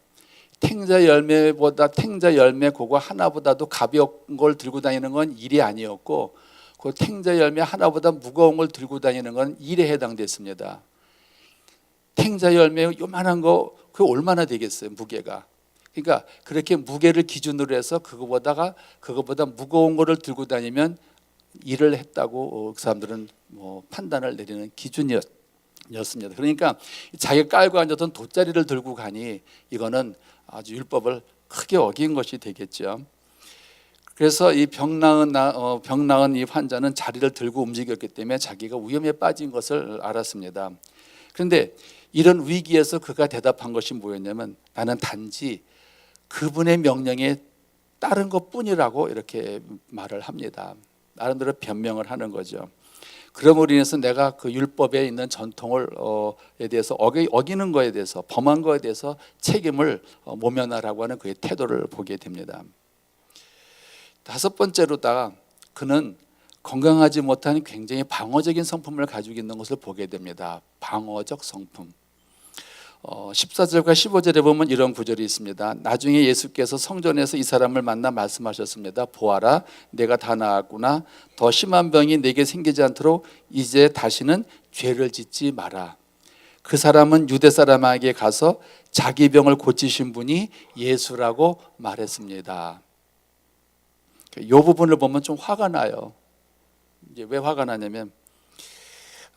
Speaker 2: 탱자 열매 그거 하나보다도 가벼운 걸 들고 다니는 건 일이 아니었고 그 탱자 열매 하나보다 무거운 걸 들고 다니는 건 일에 해당됐습니다. 탱자 열매 요만한 거 그게 얼마나 되겠어요, 무게가. 그러니까 그렇게 무게를 기준으로 해서 그거보다 무거운 거를 들고 다니면 일을 했다고 그 사람들은 판단을 내리는 기준이었습니다. 그러니까 자기가 깔고 앉았던 돗자리를 들고 가니 이거는 아주 율법을 크게 어긴 것이 되겠죠. 그래서 이 병 나은 이 환자는 자리를 들고 움직였기 때문에 자기가 위험에 빠진 것을 알았습니다. 그런데 이런 위기에서 그가 대답한 것이 뭐였냐면 나는 단지 그분의 명령에 따른 것뿐이라고 이렇게 말을 합니다. 나름대로 변명을 하는 거죠. 그럼으로 인해서 내가 그 율법에 있는 전통에 대해서 어기는 거에 대해서 범한 거에 대해서 책임을 모면하라고 하는 그의 태도를 보게 됩니다. 다섯 번째로다가 그는 건강하지 못한 굉장히 방어적인 성품을 가지고 있는 것을 보게 됩니다. 방어적 성품. 14절과 15절에 보면 이런 구절이 있습니다. 나중에 예수께서 성전에서 이 사람을 만나 말씀하셨습니다. 보아라, 내가 다 나았구나. 더 심한 병이 내게 생기지 않도록 이제 다시는 죄를 짓지 마라. 그 사람은 유대 사람에게 가서 자기 병을 고치신 분이 예수라고 말했습니다. 이 부분을 보면 좀 화가 나요. 이제 왜 화가 나냐면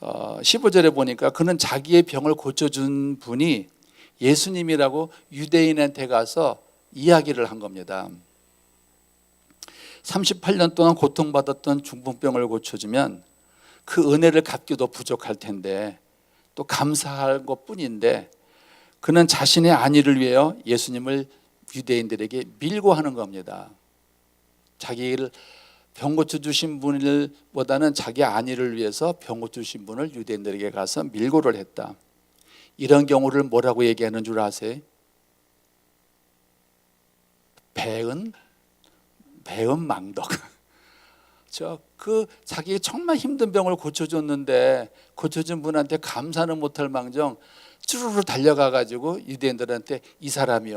Speaker 2: 15절에 보니까 그는 자기의 병을 고쳐준 분이 예수님이라고 유대인한테 가서 이야기를 한 겁니다. 38년 동안 고통받았던 중풍병을 고쳐주면 그 은혜를 갚기도 부족할 텐데 또 감사할 것뿐인데 그는 자신의 안위를 위하여 예수님을 유대인들에게 밀고 하는 겁니다. 자기를 병 고쳐주신 분보다는 자기 안위를 위해서 병 고쳐주신 분을 유대인들에게 가서 밀고를 했다. 이런 경우를 뭐라고 얘기하는 줄 아세요? 배은 망덕. 자기 정말 힘든 병을 고쳐줬는데 고쳐준 분한테 감사는 못할 망정 쭈루루 달려가 가지고 유대인들한테 이 사람이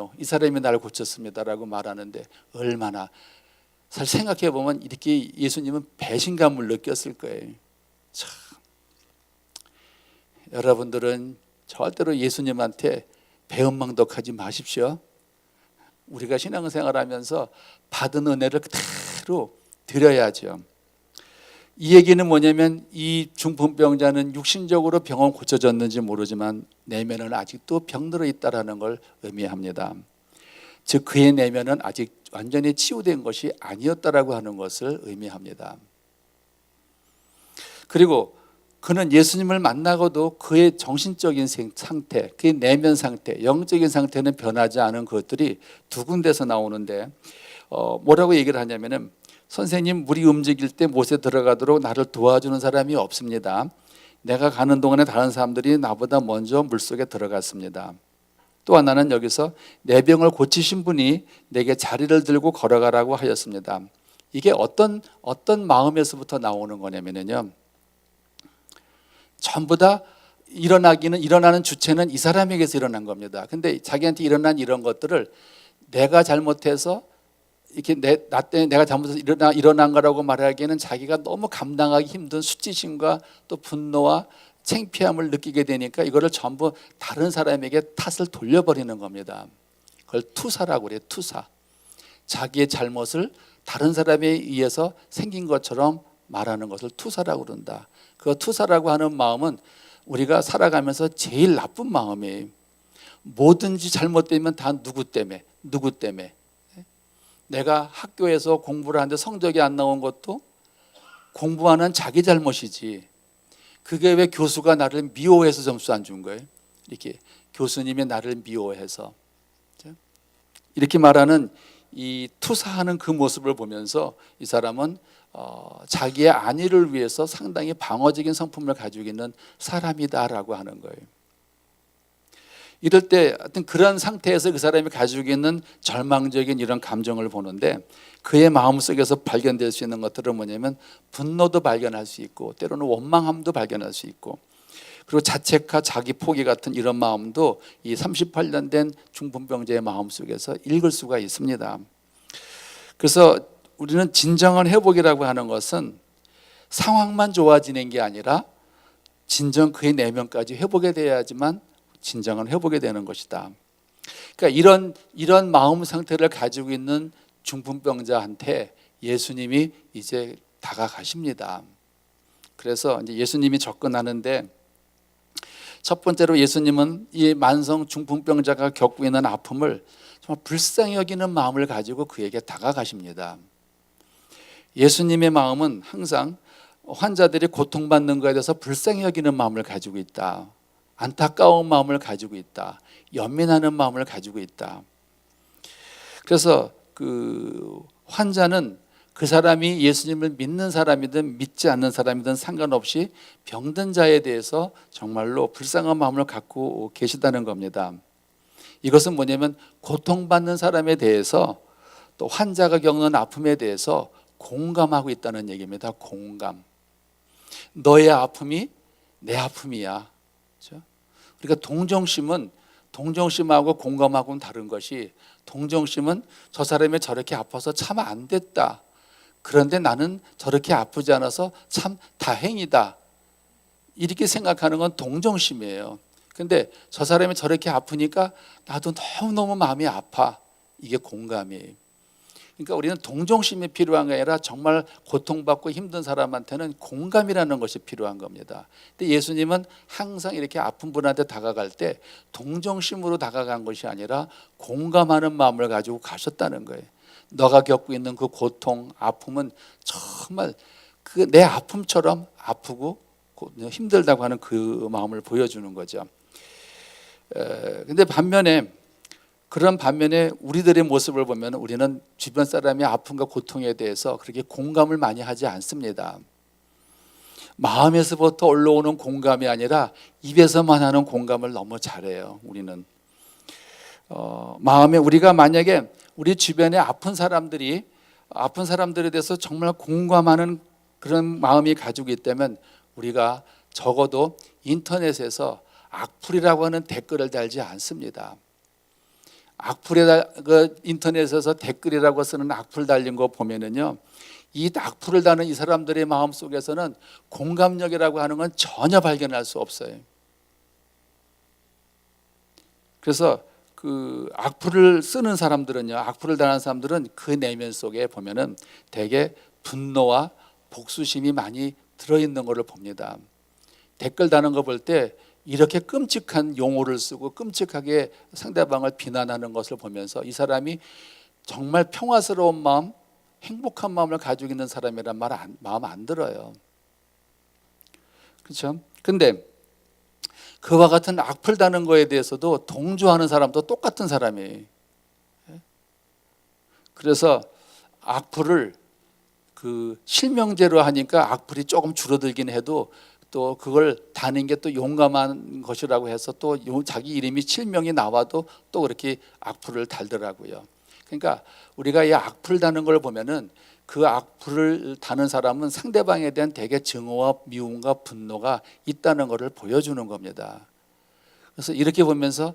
Speaker 2: 나를 고쳤습니다라고 말하는데 얼마나 사실 생각해 보면 이렇게 예수님은 배신감을 느꼈을 거예요. 참. 여러분들은 절대로 예수님한테 배은망덕하지 마십시오. 우리가 신앙생활하면서 받은 은혜를 그대로 드려야죠. 이 얘기는 뭐냐면 이 중풍병자는 육신적으로 병은 고쳐졌는지 모르지만 내면은 아직도 병들어 있다라는 걸 의미합니다. 즉 그의 내면은 아직 완전히 치유된 것이 아니었다라고 하는 것을 의미합니다. 그리고 그는 예수님을 만나고도 그의 정신적인 상태, 그의 내면 상태, 영적인 상태는 변하지 않은 것들이 두 군데서 나오는데 뭐라고 얘기를 하냐면은 선생님, 물이 움직일 때 못에 들어가도록 나를 도와주는 사람이 없습니다. 내가 가는 동안에 다른 사람들이 나보다 먼저 물속에 들어갔습니다. 또 하나는 여기서 내 병을 고치신 분이 내게 자리를 들고 걸어가라고 하였습니다. 이게 어떤 마음에서부터 나오는 거냐면요, 전부 다 일어나는 주체는 이 사람에게서 일어난 겁니다. 근데 자기한테 일어난 이런 것들을 내가 잘못해서 이렇게 나 때문에 내가 잘못해서 일어난 거라고 말하기에는 자기가 너무 감당하기 힘든 수치심과 또 분노와 창피함을 느끼게 되니까 이거를 전부 다른 사람에게 탓을 돌려버리는 겁니다. 그걸 투사라고 그래요. 투사. 자기의 잘못을 다른 사람에 의해서 생긴 것처럼 말하는 것을 투사라고 그런다. 그 투사라고 하는 마음은 우리가 살아가면서 제일 나쁜 마음이에요. 뭐든지 잘못되면 다 누구 때문에. 내가 학교에서 공부를 하는데 성적이 안 나온 것도 공부하는 자기 잘못이지. 그게 왜 교수가 나를 미워해서 점수 안 준 거예요? 이렇게 교수님이 나를 미워해서. 이렇게 말하는 이 투사하는 그 모습을 보면서 이 사람은 자기의 안위를 위해서 상당히 방어적인 성품을 가지고 있는 사람이다라고 하는 거예요. 이럴 때 어떤 그런 상태에서 그 사람이 가지고 있는 절망적인 이런 감정을 보는데 그의 마음속에서 발견될 수 있는 것들은 뭐냐면 분노도 발견할 수 있고 때로는 원망함도 발견할 수 있고 그리고 자책과 자기 포기 같은 이런 마음도 이 38년 된 중풍병자의 마음속에서 읽을 수가 있습니다. 그래서 우리는 진정한 회복이라고 하는 것은 상황만 좋아지는 게 아니라 진정 그의 내면까지 회복이 돼야지만 진정한 회복이 되는 것이다. 그러니까 이런 마음 상태를 가지고 있는 중풍병자한테 예수님이 이제 다가가십니다. 그래서 이제 예수님이 접근하는데 첫 번째로 예수님은 이 만성 중풍병자가 겪고 있는 아픔을 정말 불쌍히 여기는 마음을 가지고 그에게 다가가십니다. 예수님의 마음은 항상 환자들이 고통받는 것에 대해서 불쌍히 여기는 마음을 가지고 있다. 안타까운 마음을 가지고 있다. 연민하는 마음을 가지고 있다. 그래서 그 환자는 그 사람이 예수님을 믿는 사람이든 믿지 않는 사람이든 상관없이 병든 자에 대해서 정말로 불쌍한 마음을 갖고 계시다는 겁니다. 이것은 뭐냐면 고통받는 사람에 대해서 또 환자가 겪는 아픔에 대해서 공감하고 있다는 얘기입니다. 공감. 너의 아픔이 내 아픔이야. 그렇죠? 우리가 동정심은 동정심하고 공감하고는 다른 것이, 동정심은 저 사람이 저렇게 아파서 참 안 됐다, 그런데 나는 저렇게 아프지 않아서 참 다행이다, 이렇게 생각하는 건 동정심이에요. 근데 저 사람이 저렇게 아프니까 나도 너무너무 마음이 아파, 이게 공감이에요. 그러니까 우리는 동정심이 필요한 게 아니라 정말 고통받고 힘든 사람한테는 공감이라는 것이 필요한 겁니다. 근데 예수님은 항상 이렇게 아픈 분한테 다가갈 때 동정심으로 다가간 것이 아니라 공감하는 마음을 가지고 가셨다는 거예요. 너가 겪고 있는 그 고통, 아픔은 정말 그 내 아픔처럼 아프고 힘들다고 하는 그 마음을 보여주는 거죠. 근데 그런 반면에 우리들의 모습을 보면 우리는 주변 사람의 아픔과 고통에 대해서 그렇게 공감을 많이 하지 않습니다. 마음에서부터 올라오는 공감이 아니라 입에서만 하는 공감을 너무 잘해요. 우리는 마음에, 우리가 만약에 우리 주변에 아픈 사람들에 대해서 정말 공감하는 그런 마음이 가지고 있다면 우리가 적어도 인터넷에서 악플이라고 하는 댓글을 달지 않습니다. 인터넷에서 댓글이라고 쓰는 악플 달린 거 보면은요, 이 악플을 다는 이 사람들의 마음 속에서는 공감력이라고 하는 건 전혀 발견할 수 없어요. 그래서 그 악플을 쓰는 사람들은요, 악플을 다는 사람들은 그 내면 속에 보면은 되게 분노와 복수심이 많이 들어있는 것을 봅니다. 댓글 다는 거 볼 때 이렇게 끔찍한 용어를 쓰고 끔찍하게 상대방을 비난하는 것을 보면서 이 사람이 정말 평화스러운 마음, 행복한 마음을 가지고 있는 사람이란 마음 안 들어요. 그렇죠? 근데 그와 같은 악플 다는 거에 대해서도 동조하는 사람도 똑같은 사람이에요. 그래서 악플을 그 실명제로 하니까 악플이 조금 줄어들긴 해도 또 그걸 다는 게 또 용감한 것이라고 해서 또 자기 이름이 실명이 나와도 또 그렇게 악플을 달더라고요. 그러니까 우리가 이 악플 다는 걸 보면은 그 악플을 다는 사람은 상대방에 대한 되게 증오와 미움과 분노가 있다는 것을 보여주는 겁니다. 그래서 이렇게 보면서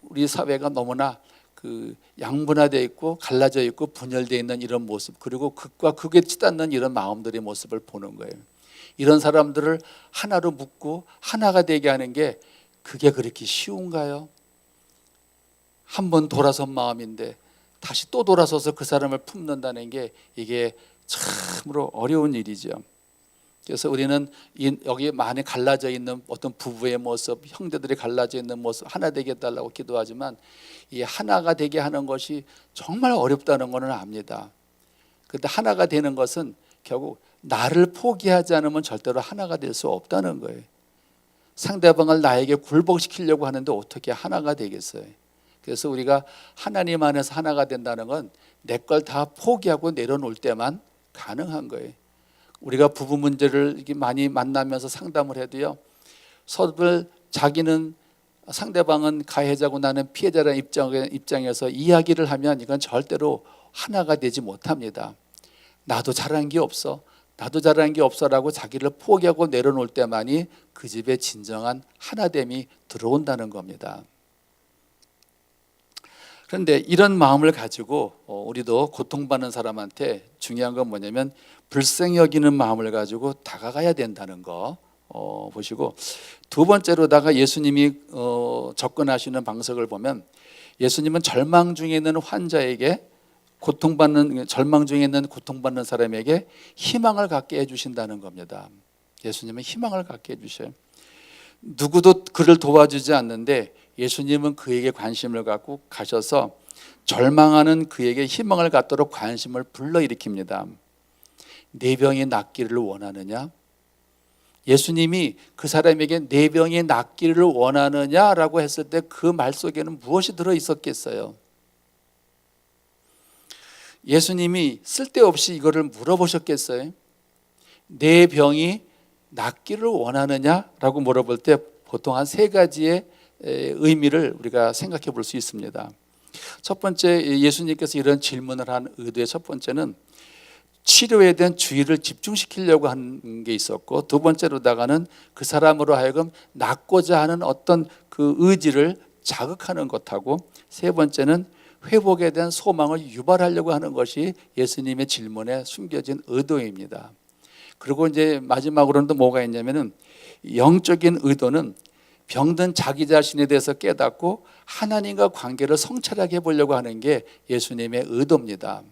Speaker 2: 우리 사회가 너무나 그 양분화되어 있고 갈라져 있고 분열되어 있는 이런 모습, 그리고 극과 극에 치닫는 이런 마음들의 모습을 보는 거예요. 이런 사람들을 하나로 묶고 하나가 되게 하는 게 그게 그렇게 쉬운가요? 한 번 돌아선 마음인데 다시 또 돌아서서 그 사람을 품는다는 게 이게 참으로 어려운 일이죠. 그래서 우리는 여기 많이 갈라져 있는 어떤 부부의 모습, 형제들이 갈라져 있는 모습 하나 되게 해달라고 기도하지만 이 하나가 되게 하는 것이 정말 어렵다는 것은 압니다. 그런데 하나가 되는 것은 결국 나를 포기하지 않으면 절대로 하나가 될 수 없다는 거예요. 상대방을 나에게 굴복시키려고 하는데 어떻게 하나가 되겠어요? 그래서 우리가 하나님 안에서 하나가 된다는 건 내 걸 다 포기하고 내려놓을 때만 가능한 거예요. 우리가 부부 문제를 이렇게 많이 만나면서 상담을 해도요, 서로 자기는 상대방은 가해자고 나는 피해자라는 입장에서 이야기를 하면 이건 절대로 하나가 되지 못합니다. 나도 잘한 게 없어, 나도 잘한 게 없어라고 자기를 포기하고 내려놓을 때만이 그 집에 진정한 하나됨이 들어온다는 겁니다. 그런데 이런 마음을 가지고 우리도 고통받는 사람한테 중요한 건 뭐냐면 불쌍히 여기는 마음을 가지고 다가가야 된다는 거 보시고, 두 번째로다가 예수님이 접근하시는 방식을 보면 예수님은 절망 중에 있는 환자에게 절망 중에 있는 고통받는 사람에게 희망을 갖게 해주신다는 겁니다. 예수님은 희망을 갖게 해주셔요. 누구도 그를 도와주지 않는데 예수님은 그에게 관심을 갖고 가셔서 절망하는 그에게 희망을 갖도록 관심을 불러일으킵니다. 네 병이 낫기를 원하느냐? 예수님이 그 사람에게 네 병이 낫기를 원하느냐라고 했을 때 그 말 속에는 무엇이 들어있었겠어요? 예수님이 쓸데없이 이거를 물어보셨겠어요? 내 병이 낫기를 원하느냐라고 물어볼 때 보통 한 세 가지의 의미를 우리가 생각해 볼 수 있습니다. 첫 번째, 예수님께서 이런 질문을 한 의도의 첫 번째는 치료에 대한 주의를 집중시키려고 하는 게 있었고, 두 번째로다가는 그 사람으로 하여금 낫고자 하는 어떤 그 의지를 자극하는 것하고 세 번째는 회복에 대한 소망을 유발하려고 하는 것이 예수님의 질문에 숨겨진 의도입니다. 그리고 이제 마지막으로는 또 뭐가 있냐면은 영적인 의도는 병든 자기 자신에 대해서 깨닫고 하나님과 관계를 성찰하게 해보려고 하는 게 예수님의 의도입니다.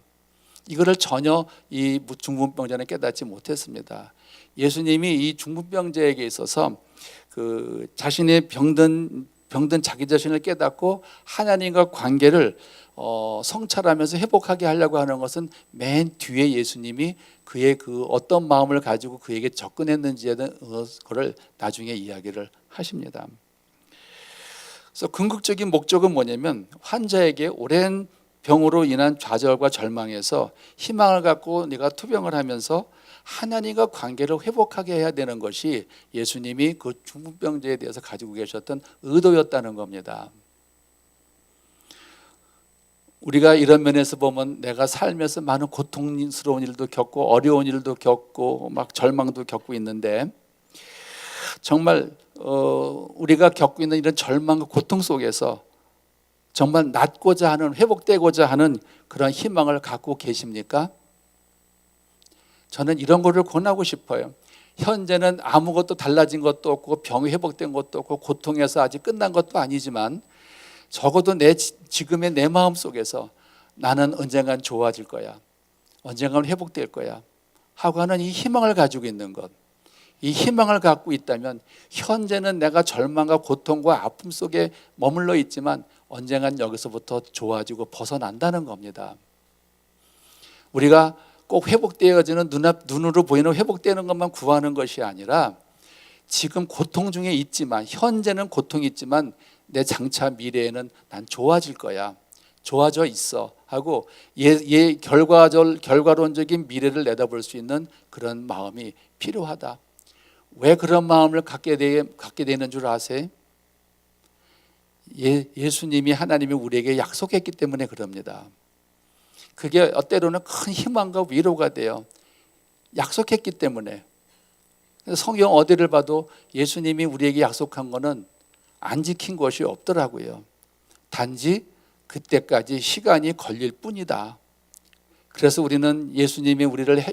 Speaker 2: 이거를 전혀 이 중풍병자는 깨닫지 못했습니다. 예수님이 이 중풍병자에게 있어서 그 자신의 병든 자기 자신을 깨닫고 하나님과 관계를 성찰하면서 회복하게 하려고 하는 것은 맨 뒤에 예수님이 그의 그 어떤 마음을 가지고 그에게 접근했는지에 대한 것을 나중에 이야기를 하십니다. 그래서 궁극적인 목적은 뭐냐면 환자에게 오랜 병으로 인한 좌절과 절망에서 희망을 갖고 네가 투병을 하면서 하나님과 관계를 회복하게 해야 되는 것이 예수님이 그 중풍병자에 대해서 가지고 계셨던 의도였다는 겁니다. 우리가 이런 면에서 보면 내가 살면서 많은 고통스러운 일도 겪고 어려운 일도 겪고 막 절망도 겪고 있는데 정말 우리가 겪고 있는 이런 절망과 고통 속에서 정말 낫고자 하는, 회복되고자 하는 그런 희망을 갖고 계십니까? 저는 이런 거를 권하고 싶어요. 현재는 아무것도 달라진 것도 없고 병이 회복된 것도 없고 고통에서 아직 끝난 것도 아니지만 적어도 지금의 내 마음 속에서 나는 언젠간 좋아질 거야, 언젠간 회복될 거야 하고 하는 이 희망을 가지고 있는 것, 이 희망을 갖고 있다면 현재는 내가 절망과 고통과 아픔 속에 머물러 있지만 언젠간 여기서부터 좋아지고 벗어난다는 겁니다. 우리가 꼭 회복되어지는 눈으로 보이는 회복되는 것만 구하는 것이 아니라 지금 고통 중에 있지만, 현재는 고통이 있지만 내 장차 미래에는 난 좋아질 거야, 좋아져 있어 하고 결과론적인 미래를 내다볼 수 있는 그런 마음이 필요하다. 왜 그런 마음을 갖게 되는 줄 아세요? 예수님이, 하나님이 우리에게 약속했기 때문에 그럽니다. 그게 때로는 큰 희망과 위로가 돼요. 약속했기 때문에. 성경 어디를 봐도 예수님이 우리에게 약속한 거는 안 지킨 것이 없더라고요. 단지 그때까지 시간이 걸릴 뿐이다. 그래서 우리는 예수님이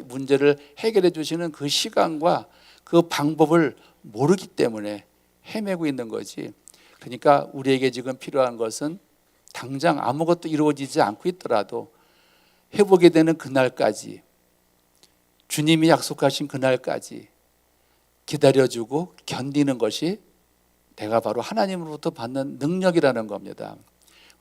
Speaker 2: 문제를 해결해 주시는 그 시간과 그 방법을 모르기 때문에 헤매고 있는 거지. 그러니까 우리에게 지금 필요한 것은 당장 아무것도 이루어지지 않고 있더라도 회복이 되는 그날까지, 주님이 약속하신 그날까지 기다려주고 견디는 것이 내가 바로 하나님으로부터 받는 능력이라는 겁니다.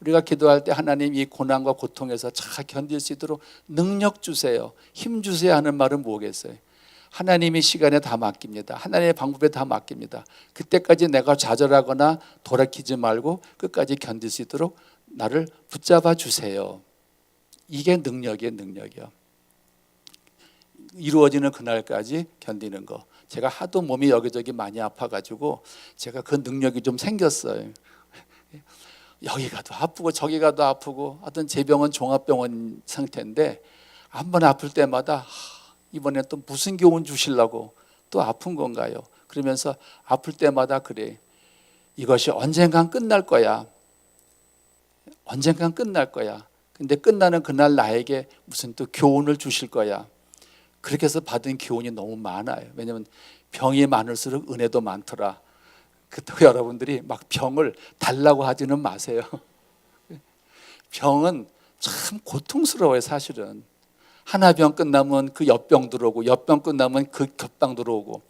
Speaker 2: 우리가 기도할 때 하나님 이 고난과 고통에서 잘 견딜 수 있도록 능력 주세요, 힘 주세요 하는 말은 뭐겠어요? 하나님의 시간에 다 맡깁니다. 하나님의 방법에 다 맡깁니다. 그때까지 내가 좌절하거나 돌이키지 말고 끝까지 견딜 수 있도록 나를 붙잡아 주세요. 이게 능력이에요. 이루어지는 그날까지 견디는 거. 제가 하도 몸이 여기저기 많이 아파가지고 제가 그 능력이 좀 생겼어요. 여기 가도 아프고 저기 가도 아프고, 하여튼 제 병은 종합병원 상태인데 한 번 아플 때마다 이번에 또 무슨 교훈 주시려고 또 아픈 건가요? 그러면서 아플 때마다 그래, 이것이 언젠간 끝날 거야, 언젠간 끝날 거야. 근데 끝나는 그날 나에게 무슨 또 교훈을 주실 거야. 그렇게 해서 받은 교훈이 너무 많아요. 왜냐하면 병이 많을수록 은혜도 많더라. 그렇다고 여러분들이 막 병을 달라고 하지는 마세요. 병은 참 고통스러워요. 사실은 하나 병 끝나면 그 옆병 들어오고, 옆병 끝나면 그 겹병 들어오고.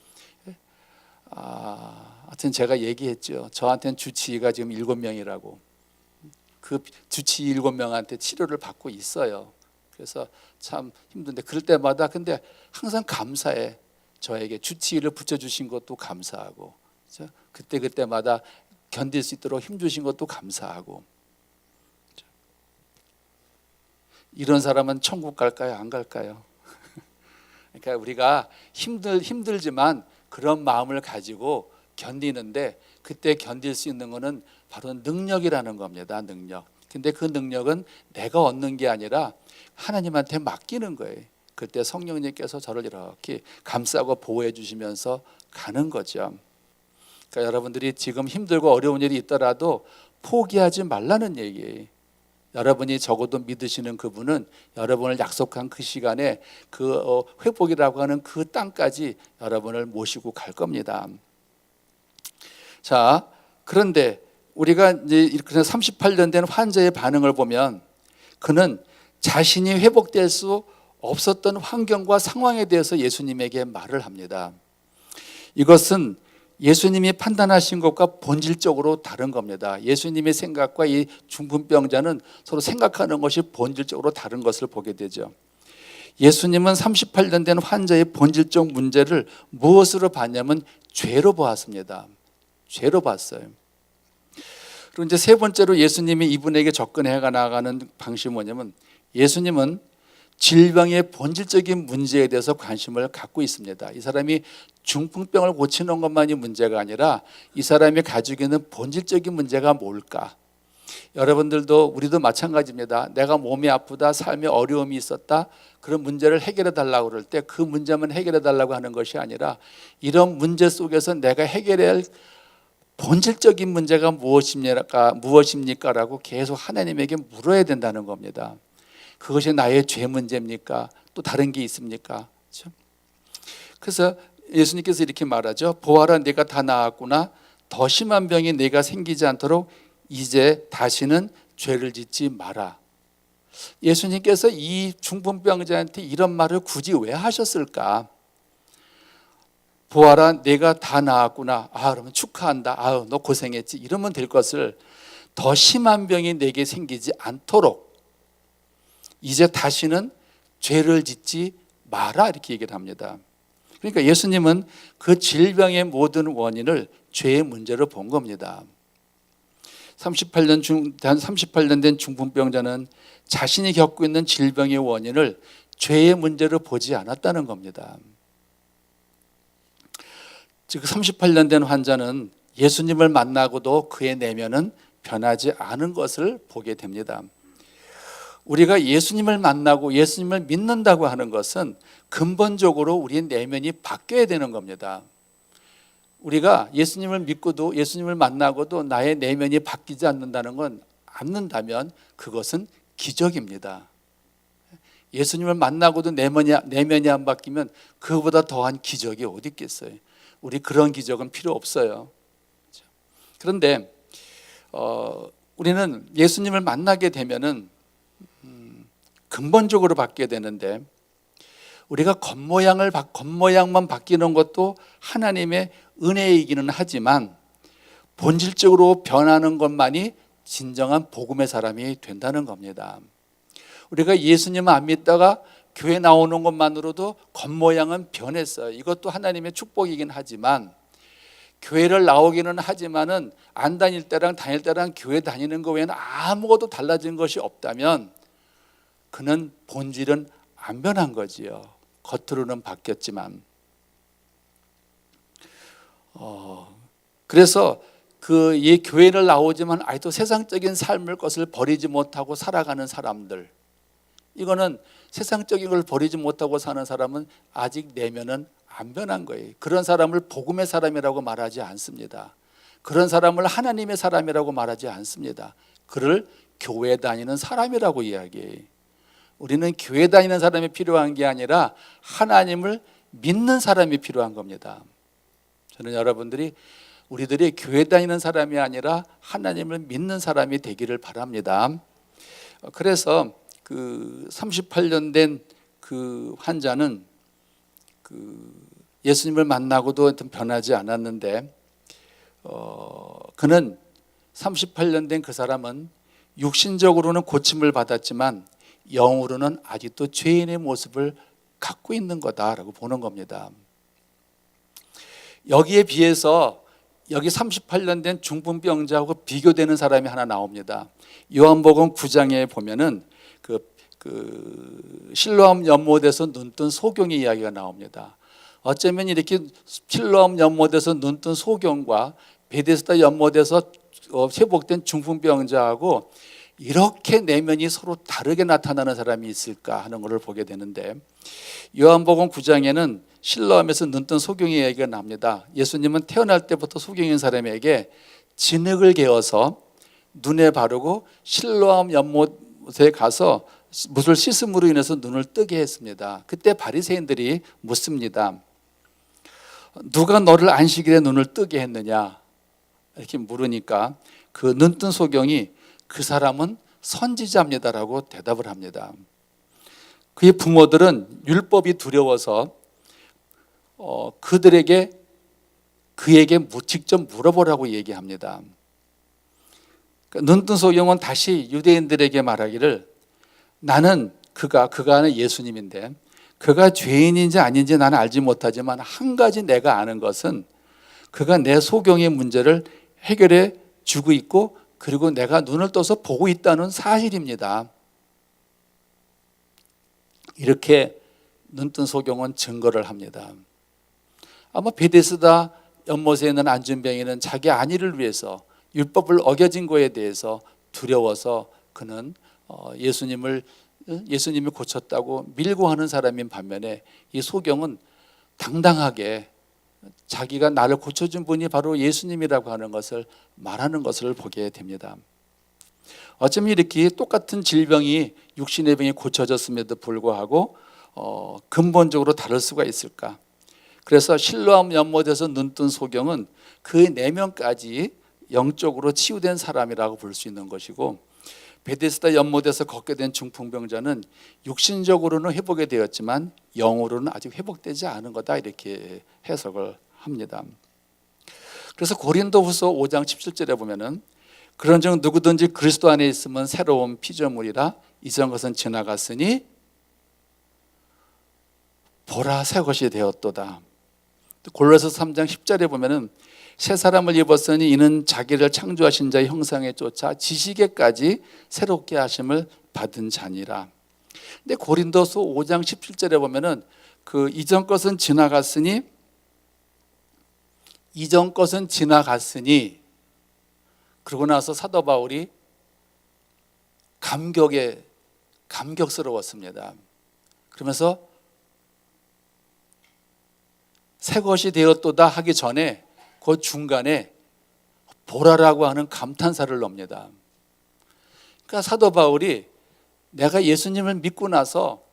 Speaker 2: 하여튼 제가 얘기했죠. 저한테는 주치의가 지금 7명이라고. 그 주치의 7명한테 치료를 받고 있어요. 그래서 참 힘든데, 그럴 때마다 근데 항상 감사해. 저에게 주치의를 붙여주신 것도 감사하고, 그렇죠? 그때마다 견딜 수 있도록 힘주신 것도 감사하고. 그렇죠? 이런 사람은 천국 갈까요? 안 갈까요? 그러니까 우리가 힘들지만 그런 마음을 가지고 견디는데, 그때 견딜 수 있는 것은 바로 능력이라는 겁니다. 능력. 근데 그 능력은 내가 얻는 게 아니라 하나님한테 맡기는 거예요. 그때 성령님께서 저를 이렇게 감싸고 보호해 주시면서 가는 거죠. 그러니까 여러분들이 지금 힘들고 어려운 일이 있더라도 포기하지 말라는 얘기예요. 여러분이 적어도 믿으시는 그분은 여러분을 약속한 그 시간에 그 회복이라고 하는 그 땅까지 여러분을 모시고 갈 겁니다. 자, 그런데 우리가 이제 이렇게 38년 된 환자의 반응을 보면 그는 자신이 회복될 수 없었던 환경과 상황에 대해서 예수님에게 말을 합니다. 이것은 예수님이 판단하신 것과 본질적으로 다른 겁니다. 예수님의 생각과 이 중풍병자는 서로 생각하는 것이 본질적으로 다른 것을 보게 되죠. 예수님은 38년 된 환자의 본질적 문제를 무엇으로 봤냐면 죄로 보았습니다. 죄로 봤어요. 그리고 이제 세 번째로 예수님이 이분에게 접근해 나가는 방식이 뭐냐면 예수님은 질병의 본질적인 문제에 대해서 관심을 갖고 있습니다. 이 사람이 중풍병을 고치는 것만이 문제가 아니라 이 사람이 가지고 있는 본질적인 문제가 뭘까? 여러분들도 우리도 마찬가지입니다. 내가 몸이 아프다, 삶에 어려움이 있었다, 그런 문제를 해결해 달라고 그럴 때 그 문제만 해결해 달라고 하는 것이 아니라 이런 문제 속에서 내가 해결해야 할 본질적인 문제가 무엇입니까라고 계속 하나님에게 물어야 된다는 겁니다. 그것이 나의 죄 문제입니까? 또 다른 게 있습니까? 그렇죠? 그래서 예수님께서 이렇게 말하죠. 보아라, 내가 다 나았구나. 더 심한 병이 내가 생기지 않도록 이제 다시는 죄를 짓지 마라. 예수님께서 이 중풍병자한테 이런 말을 굳이 왜 하셨을까? 보아라, 내가 다 나았구나. 그러면 축하한다. 너 고생했지. 이러면 될 것을 더 심한 병이 내게 생기지 않도록 이제 다시는 죄를 짓지 마라, 이렇게 얘기를 합니다. 그러니까 예수님은 그 질병의 모든 원인을 죄의 문제로 본 겁니다. 38년 된 중풍병자는 자신이 겪고 있는 질병의 원인을 죄의 문제로 보지 않았다는 겁니다. 즉 38년 된 환자는 예수님을 만나고도 그의 내면은 변하지 않은 것을 보게 됩니다. 우리가 예수님을 만나고 예수님을 믿는다고 하는 것은 근본적으로 우리의 내면이 바뀌어야 되는 겁니다. 우리가 예수님을 믿고도 예수님을 만나고도 나의 내면이 바뀌지 않는다면 그것은 기적입니다. 예수님을 만나고도 내면이 안 바뀌면 그보다 더한 기적이 어디 있겠어요. 우리 그런 기적은 필요 없어요. 그런데 우리는 예수님을 만나게 되면은 근본적으로 바뀌게 되는데 우리가 겉모양만 바뀌는 것도 하나님의 은혜이기는 하지만 본질적으로 변하는 것만이 진정한 복음의 사람이 된다는 겁니다. 우리가 예수님을 안 믿다가 교회 나오는 것만으로도 겉모양은 변했어요. 이것도 하나님의 축복이긴 하지만 교회를 나오기는 하지만은 안 다닐 때랑 다닐 때랑 교회 다니는 거 외에는 아무것도 달라진 것이 없다면 그는 본질은 안 변한 거지요. 겉으로는 바뀌었지만. 그래서 이 교회를 나오지만 아직도 세상적인 삶을 것을 버리지 못하고 살아가는 사람들, 이거는 세상적인 걸 버리지 못하고 사는 사람은 아직 내면은 안 변한 거예요. 그런 사람을 복음의 사람이라고 말하지 않습니다. 그런 사람을 하나님의 사람이라고 말하지 않습니다. 그를 교회 다니는 사람이라고 이야기해요. 우리는 교회 다니는 사람이 필요한 게 아니라 하나님을 믿는 사람이 필요한 겁니다. 저는 우리들이 교회 다니는 사람이 아니라 하나님을 믿는 사람이 되기를 바랍니다. 그래서 그 38년 된 그 환자는 예수님을 만나고도 변하지 않았는데 그는 38년 된 그 사람은 육신적으로는 고침을 받았지만 영으로는 아직도 죄인의 모습을 갖고 있는 거다라고 보는 겁니다. 여기에 비해서 여기 38년 된 중풍병자하고 비교되는 사람이 하나 나옵니다. 요한복음 9장에 보면은 그 실로암 연못에서 눈뜬 소경의 이야기가 나옵니다. 어쩌면 이렇게 실로암 연못에서 눈뜬 소경과 베데스다 연못에서 회복된 중풍병자하고 이렇게 내면이 서로 다르게 나타나는 사람이 있을까 하는 것을 보게 되는데, 요한복음 9장에는 실로암에서 눈뜬 소경의 이야기가 납니다. 예수님은 태어날 때부터 소경인 사람에게 진흙을 개어서 눈에 바르고 실로암 연못에 가서 물을 씻음으로 인해서 눈을 뜨게 했습니다. 그때 바리새인들이 묻습니다. 누가 너를 안식일에 눈을 뜨게 했느냐? 이렇게 물으니까 그 눈뜬 소경이 그 사람은 선지자입니다라고 대답을 합니다. 그의 부모들은 율법이 두려워서 그에게 직접 물어보라고 얘기합니다. 그러니까 눈뜬 소경은 다시 유대인들에게 말하기를 나는 그가 하는 예수님인데 그가 죄인인지 아닌지 나는 알지 못하지만 한 가지 내가 아는 것은 그가 내 소경의 문제를 해결해 주고 있고 그리고 내가 눈을 떠서 보고 있다는 사실입니다. 이렇게 눈뜬 소경은 증거를 합니다. 아마 베데스다 연못에 있는 안준병이는 자기 안위를 위해서 율법을 어겨진 거에 대해서 두려워서 그는 예수님이 고쳤다고 밀고 하는 사람인 반면에 이 소경은 당당하게 자기가 나를 고쳐준 분이 바로 예수님이라고 하는 것을 말하는 것을 보게 됩니다. 어쩌면 이렇게 똑같은 질병이 육신의 병이 고쳐졌음에도 불구하고 근본적으로 다를 수가 있을까? 그래서 실로암 연못에서 눈뜬 소경은 그 내면까지 영적으로 치유된 사람이라고 볼 수 있는 것이고 베데스다 연못에서 걷게 된 중풍병자는 육신적으로는 회복이 되었지만 영으로는 아직 회복되지 않은 거다 이렇게 해석을 합니다. 그래서 고린도후서 5장 17절에 보면은 그런즉 누구든지 그리스도 안에 있으면 새로운 피조물이라 이전 것은 지나갔으니 보라 새 것이 되었도다. 골로새서 3장 10절에 보면은 새 사람을 입었으니 이는 자기를 창조하신 자의 형상에 쫓아 지식에까지 새롭게 하심을 받은 자니라. 근데 고린도서 5장 17절에 보면은 그 이전 것은 지나갔으니 그러고 나서 사도 바울이 감격스러웠습니다. 그러면서 새 것이 되었도다 하기 전에 그 중간에 보라라고 하는 감탄사를 넣습니다. 그러니까 사도 바울이 내가 예수님을 믿고 나서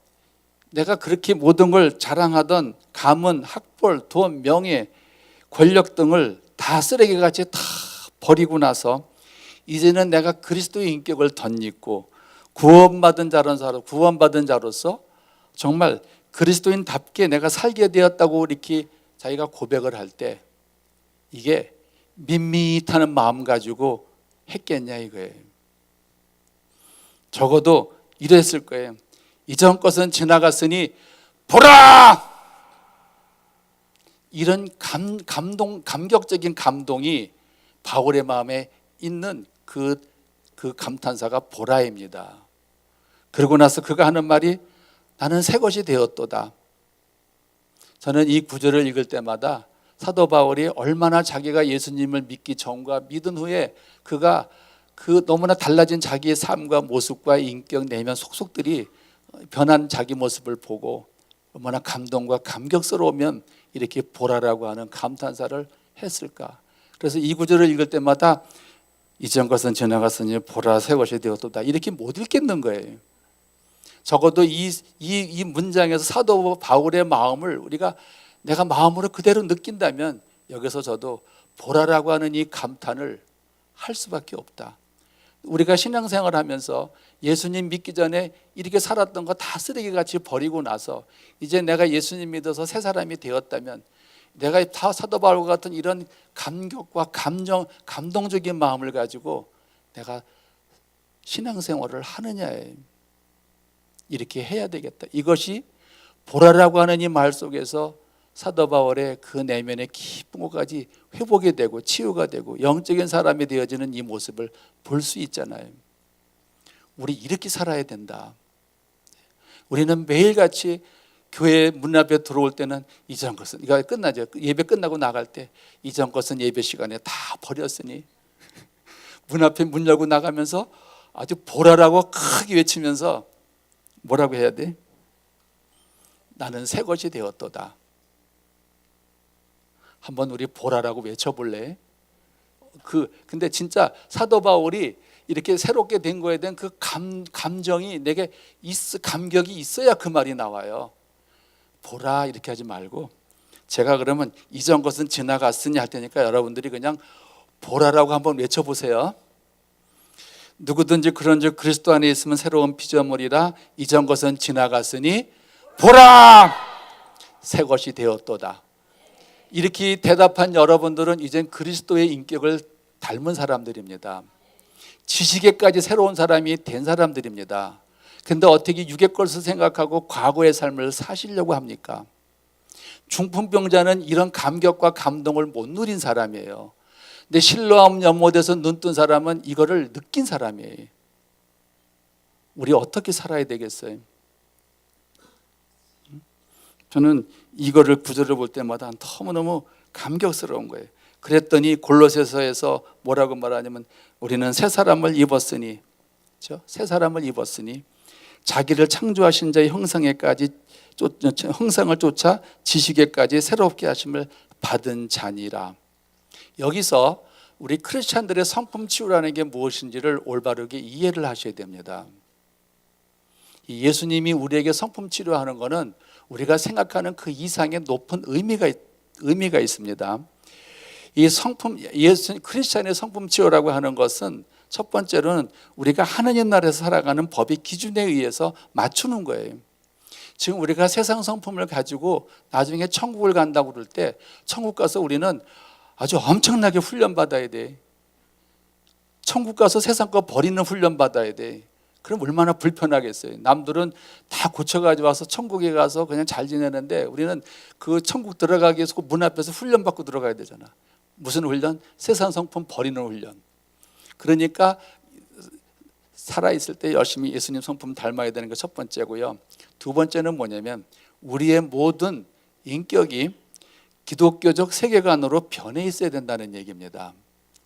Speaker 2: 내가 그렇게 모든 걸 자랑하던 가문, 학벌, 돈, 명예, 권력 등을 다 쓰레기같이 다 버리고 나서 이제는 내가 그리스도의 인격을 덧입고 구원받은 자로서 정말 그리스도인답게 내가 살게 되었다고 이렇게 자기가 고백을 할 때 이게 밋밋하는 마음 가지고 했겠냐 이거예요. 적어도 이랬을 거예요. 이전 것은 지나갔으니 보라! 이런 감격적인 감동이 바울의 마음에 있는 그 감탄사가 보라입니다. 그러고 나서 그가 하는 말이 나는 새 것이 되었도다. 저는 이 구절을 읽을 때마다 사도 바울이 얼마나 자기가 예수님을 믿기 전과 믿은 후에 그가 그 너무나 달라진 자기의 삶과 모습과 인격, 내면 속속들이 변한 자기 모습을 보고 얼마나 감동과 감격스러우면 이렇게 보라라고 하는 감탄사를 했을까. 그래서 이 구절을 읽을 때마다 이전 것은 지나갔으니 보라 새 것이 되었도다 이렇게 못 읽겠는 거예요. 적어도 이 문장에서 사도 바울의 마음을 우리가 내가 마음으로 그대로 느낀다면 여기서 저도 보라라고 하는 이 감탄을 할 수밖에 없다. 우리가 신앙생활을 하면서 예수님 믿기 전에 이렇게 살았던 거 다 쓰레기같이 버리고 나서 이제 내가 예수님 믿어서 새 사람이 되었다면 내가 다 사도 바울과 같은 이런 감격과 감동적인 마음을 가지고 내가 신앙생활을 하느냐에 이렇게 해야 되겠다. 이것이 보라라고 하는 이 말 속에서 사도 바울의 그 내면의 깊은 곳까지 회복이 되고 치유가 되고 영적인 사람이 되어지는 이 모습을 볼 수 있잖아요. 우리 이렇게 살아야 된다. 우리는 매일같이 교회 문 앞에 들어올 때는 이전 것은 이거 끝나죠. 예배 끝나고 나갈 때 이전 것은 예배 시간에 다 버렸으니 문 앞에 문 열고 나가면서 아주 보라라고 크게 외치면서 뭐라고 해야 돼? 나는 새 것이 되었도다. 한번 우리 보라라고 외쳐볼래? 근데 진짜 사도 바울이 이렇게 새롭게 된 거에 대한 그 감정이 내게 감격이 있어야 그 말이 나와요. 보라 이렇게 하지 말고, 제가 그러면 이전 것은 지나갔으니 할 테니까 여러분들이 그냥 보라라고 한번 외쳐보세요. 누구든지 그런즉 그리스도 안에 있으면 새로운 피조물이라, 이전 것은 지나갔으니 보라 새 것이 되었도다. 이렇게 대답한 여러분들은 이젠 그리스도의 인격을 닮은 사람들입니다. 지식에까지 새로운 사람이 된 사람들입니다. 근데 어떻게 육의 것을 생각하고 과거의 삶을 사시려고 합니까? 중풍병자는 이런 감격과 감동을 못 누린 사람이에요. 근데 실로암 연못에서 눈뜬 사람은 이거를 느낀 사람이에요. 우리 어떻게 살아야 되겠어요? 저는 이거를 구절을 볼 때마다 너무너무 감격스러운 거예요. 그랬더니 골로새서에서 뭐라고 말하냐면, 우리는 새 사람을 입었으니, 그렇죠? 새 사람을 입었으니 자기를 창조하신 자의 형상에까지 형상을 쫓아 지식에까지 새롭게 하심을 받은 자니라. 여기서 우리 크리스찬들의 성품 치유라는 게 무엇인지를 올바르게 이해를 하셔야 됩니다. 이 예수님이 우리에게 성품 치료하는 것은 우리가 생각하는 그 이상의 높은 의미가 있습니다. 이 성품, 크리스찬의 성품 치료라고 하는 것은 첫 번째로는 우리가 하느님 나라에서 살아가는 법의 기준에 의해서 맞추는 거예요. 지금 우리가 세상 성품을 가지고 나중에 천국을 간다고 그럴 때, 천국 가서 우리는 아주 엄청나게 훈련받아야 돼. 천국 가서 세상 거 버리는 훈련 받아야 돼. 그럼 얼마나 불편하겠어요. 남들은 다 고쳐가지고 와서 천국에 가서 그냥 잘 지내는데, 우리는 그 천국 들어가기 위해서 문 앞에서 훈련 받고 들어가야 되잖아. 무슨 훈련? 세상 성품 버리는 훈련. 그러니까 살아있을 때 열심히 예수님 성품 닮아야 되는 게 첫 번째고요. 두 번째는 뭐냐면, 우리의 모든 인격이 기독교적 세계관으로 변해 있어야 된다는 얘기입니다.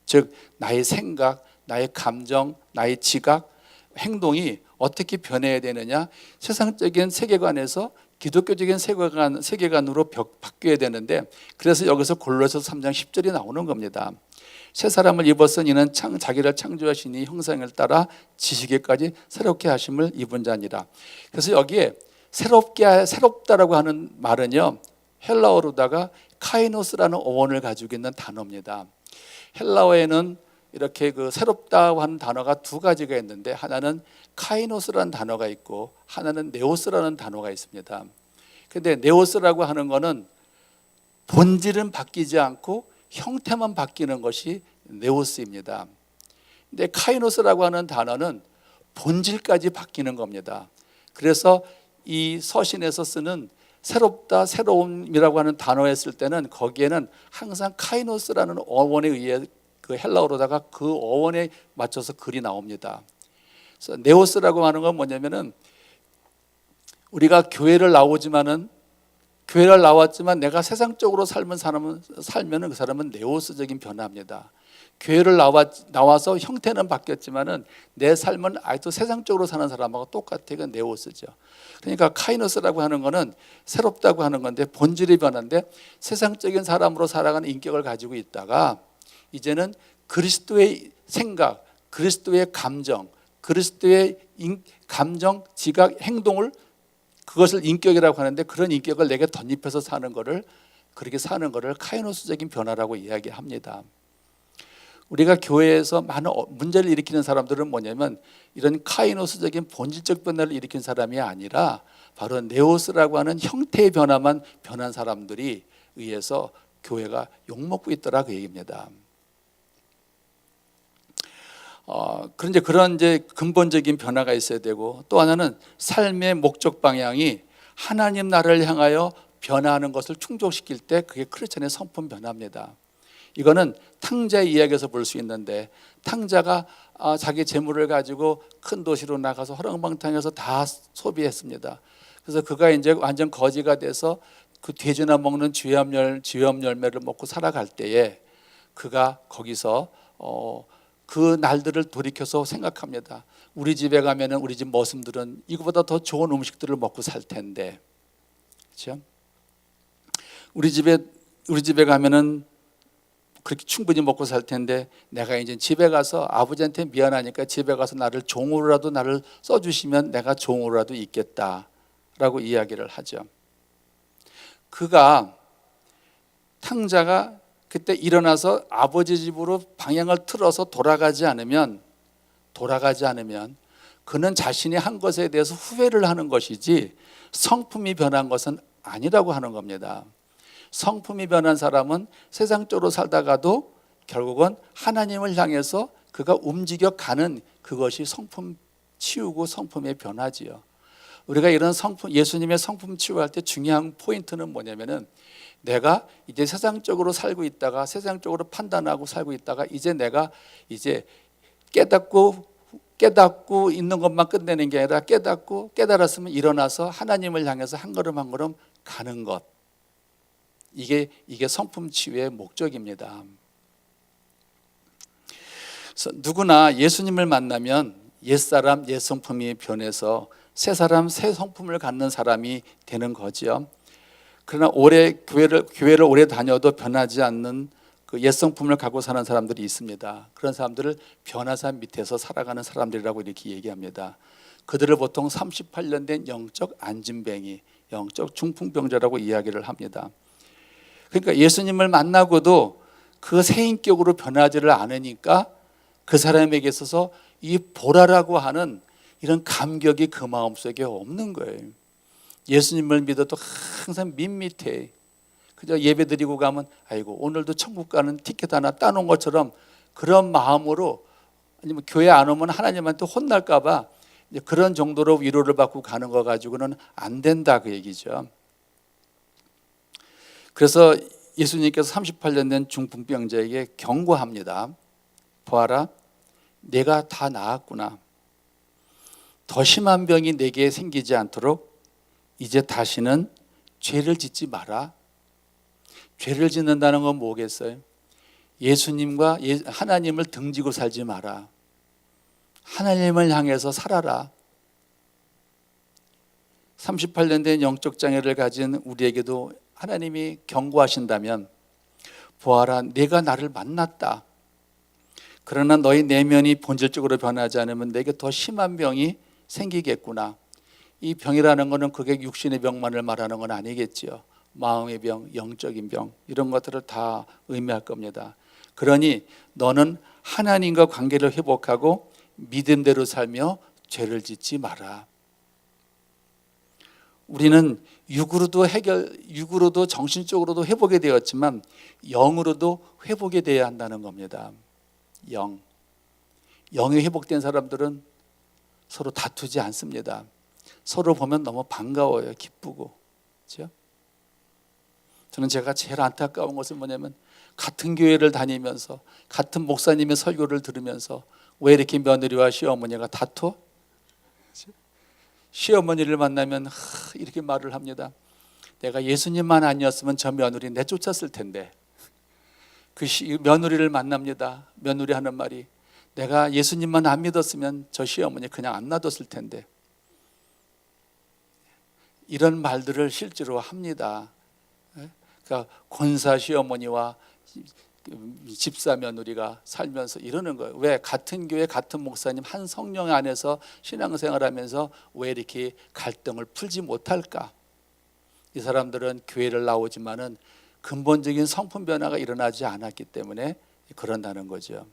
Speaker 2: 즉 나의 생각, 나의 감정, 나의 지각, 행동이 어떻게 변해야 되느냐, 세상적인 세계관에서 기독교적인 세계관으로 바뀌어야 되는데, 그래서 여기서 골로새서 3장 10절이 나오는 겁니다. 새 사람을 입었으니 이는 자기를 창조하신 이 형상을 따라 지식에까지 새롭게 하심을 입은 자니라. 그래서 여기에 새롭다라고 하는 말은요, 헬라어로다가 카이노스라는 어원을 가지고 있는 단어입니다. 헬라어에는 이렇게 그 새롭다고 하는 단어가 두 가지가 있는데, 하나는 카이노스라는 단어가 있고 하나는 네오스라는 단어가 있습니다. 근데 네오스라고 하는 거는 본질은 바뀌지 않고 형태만 바뀌는 것이 네오스입니다. 근데 카이노스라고 하는 단어는 본질까지 바뀌는 겁니다. 그래서 이 서신에서 쓰는 새롭다, 새로움이라고 하는 단어에 쓸 때는 거기에는 항상 카이노스라는 어원에 의해 그 헬라어로다가 그 어원에 맞춰서 글이 나옵니다. 그래서 네오스라고 하는 건 뭐냐면은, 우리가 교회를 나왔지만 내가 세상적으로 살면은 그 사람은 네오스적인 변화입니다. 교회를 나와서 형태는 바뀌었지만은 내 삶은 아직도 세상적으로 사는 사람하고 똑같아요. 그 네오스죠. 그러니까 카이노스라고 하는 거는 새롭다고 하는 건데, 본질이 변화인데, 세상적인 사람으로 살아가는 인격을 가지고 있다가 이제는 그리스도의 생각, 그리스도의 감정, 그리스도의 감정, 지각, 행동을, 그것을 인격이라고 하는데, 그런 인격을 내게 덧입혀서 사는 거를, 그렇게 사는 거를 카이노스적인 변화라고 이야기합니다. 우리가 교회에서 많은 문제를 일으키는 사람들은 뭐냐면, 이런 카이노스적인 본질적 변화를 일으킨 사람이 아니라 바로 네오스라고 하는 형태의 변화만 변한 사람들이 의해서 교회가 욕먹고 있더라, 그 얘기입니다. 그런 이제 근본적인 변화가 있어야 되고, 또 하나는 삶의 목적 방향이 하나님 나라를 향하여 변화하는 것을 충족시킬 때, 그게 크리스천의 성품 변화입니다. 이거는 탕자의 이야기에서 볼 수 있는데, 탕자가 자기 재물을 가지고 큰 도시로 나가서 허랑방탕해서 다 소비했습니다. 그래서 그가 이제 완전 거지가 돼서 그 돼지나 먹는 쥐염 열매를 먹고 살아갈 때에, 그가 거기서 그 날들을 돌이켜서 생각합니다. 우리 집에 가면은 우리 집 머슴들은 이거보다 더 좋은 음식들을 먹고 살 텐데, 그렇죠? 우리 집에 가면은 그렇게 충분히 먹고 살 텐데 내가 이제 집에 가서 아버지한테 미안하니까 집에 가서 나를 종으로라도 나를 써주시면 내가 종으로라도 있겠다라고 이야기를 하죠. 그가 탕자가 그때 일어나서 아버지 집으로 방향을 틀어서 돌아가지 않으면 그는 자신이 한 것에 대해서 후회를 하는 것이지 성품이 변한 것은 아니라고 하는 겁니다. 성품이 변한 사람은 세상적으로 살다가도 결국은 하나님을 향해서 그가 움직여가는 그것이 성품 치우고 성품의 변화지요. 우리가 이런 성품, 예수님의 성품 치유할 때 중요한 포인트는 뭐냐면은 내가 이제 세상적으로 살고 있다가 세상적으로 판단하고 살고 있다가 이제 내가 이제 깨닫고 있는 것만 끝내는 게 아니라 깨달았으면 일어나서 하나님을 향해서 한 걸음 한 걸음 가는 것. 이게 성품 치유의 목적입니다. 그래서 누구나 예수님을 만나면 옛사람 옛 성품이 변해서 새 사람 새 성품을 갖는 사람이 되는 거죠. 그러나 교회를 오래 다녀도 변하지 않는 그 옛 성품을 갖고 사는 사람들이 있습니다. 그런 사람들을 변화산 밑에서 살아가는 사람들이라고 이렇게 얘기합니다. 그들을 보통 38년 된 영적 안진뱅이, 영적 중풍병자라고 이야기를 합니다. 그러니까 예수님을 만나고도 그 새 인격으로 변하지를 않으니까 그 사람에게 있어서 이 보라라고 하는 이런 감격이 그 마음속에 없는 거예요. 예수님을 믿어도 항상 밋밋해. 그저 예배 드리고 가면 아이고 오늘도 천국 가는 티켓 하나 따놓은 것처럼 그런 마음으로, 아니면 교회 안 오면 하나님한테 혼날까 봐 그런 정도로 위로를 받고 가는 거 가지고는 안 된다 그 얘기죠. 그래서 예수님께서 38년 된 중풍병자에게 경고합니다. 보아라, 내가 다 나았구나. 더 심한 병이 내게 생기지 않도록 이제 다시는 죄를 짓지 마라. 죄를 짓는다는 건 뭐겠어요? 예수님과 하나님을 등지고 살지 마라. 하나님을 향해서 살아라. 38년 된 영적 장애를 가진 우리에게도 하나님이 경고하신다면, 보아라, 내가 나를 만났다. 그러나 너희 내면이 본질적으로 변하지 않으면 내게 더 심한 병이 생기겠구나. 이 병이라는 것은 그게 육신의 병만을 말하는 건 아니겠지요. 마음의 병, 영적인 병, 이런 것들을 다 의미할 겁니다. 그러니 너는 하나님과 관계를 회복하고 믿음대로 살며 죄를 짓지 마라. 우리는 육으로도 정신적으로도 회복이 되었지만 영으로도 회복이 되어야 한다는 겁니다. 영이 회복된 사람들은 서로 다투지 않습니다. 서로 보면 너무 반가워요. 기쁘고. 그렇죠? 저는 제가 제일 안타까운 것은 뭐냐면 같은 교회를 다니면서 같은 목사님의 설교를 들으면서 왜 이렇게 며느리와 시어머니가 다투어? 시어머니를 만나면 이렇게 말을 합니다. 내가 예수님만 아니었으면 저 며느리 내쫓았을 텐데. 그 며느리를 만납니다. 며느리 하는 말이, 내가 예수님만 안 믿었으면 저 시어머니 그냥 안 놔뒀을 텐데. 이런 말들을 실제로 합니다. 그러니까 권사 시어머니와 집사 며느리가 살면서 이러는 거예요. 왜? 같은 교회 같은 목사님 한 성령 안에서 신앙생활하면서 왜 이렇게 갈등을 풀지 못할까? 이 사람들은 교회를 나오지만은 근본적인 성품 변화가 일어나지 않았기 때문에 그런다는 거죠.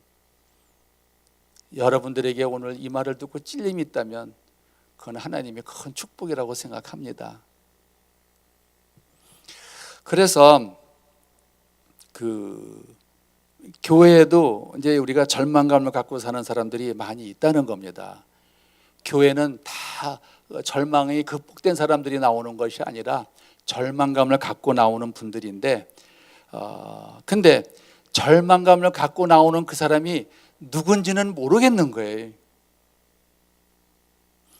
Speaker 2: 여러분들에게 오늘 이 말을 듣고 찔림이 있다면 그건 하나님의 큰 축복이라고 생각합니다. 그래서 교회에도 이제 우리가 절망감을 갖고 사는 사람들이 많이 있다는 겁니다. 교회는 다 절망이 극복된 사람들이 나오는 것이 아니라 절망감을 갖고 나오는 분들인데, 근데 절망감을 갖고 나오는 그 사람이 누군지는 모르겠는 거예요.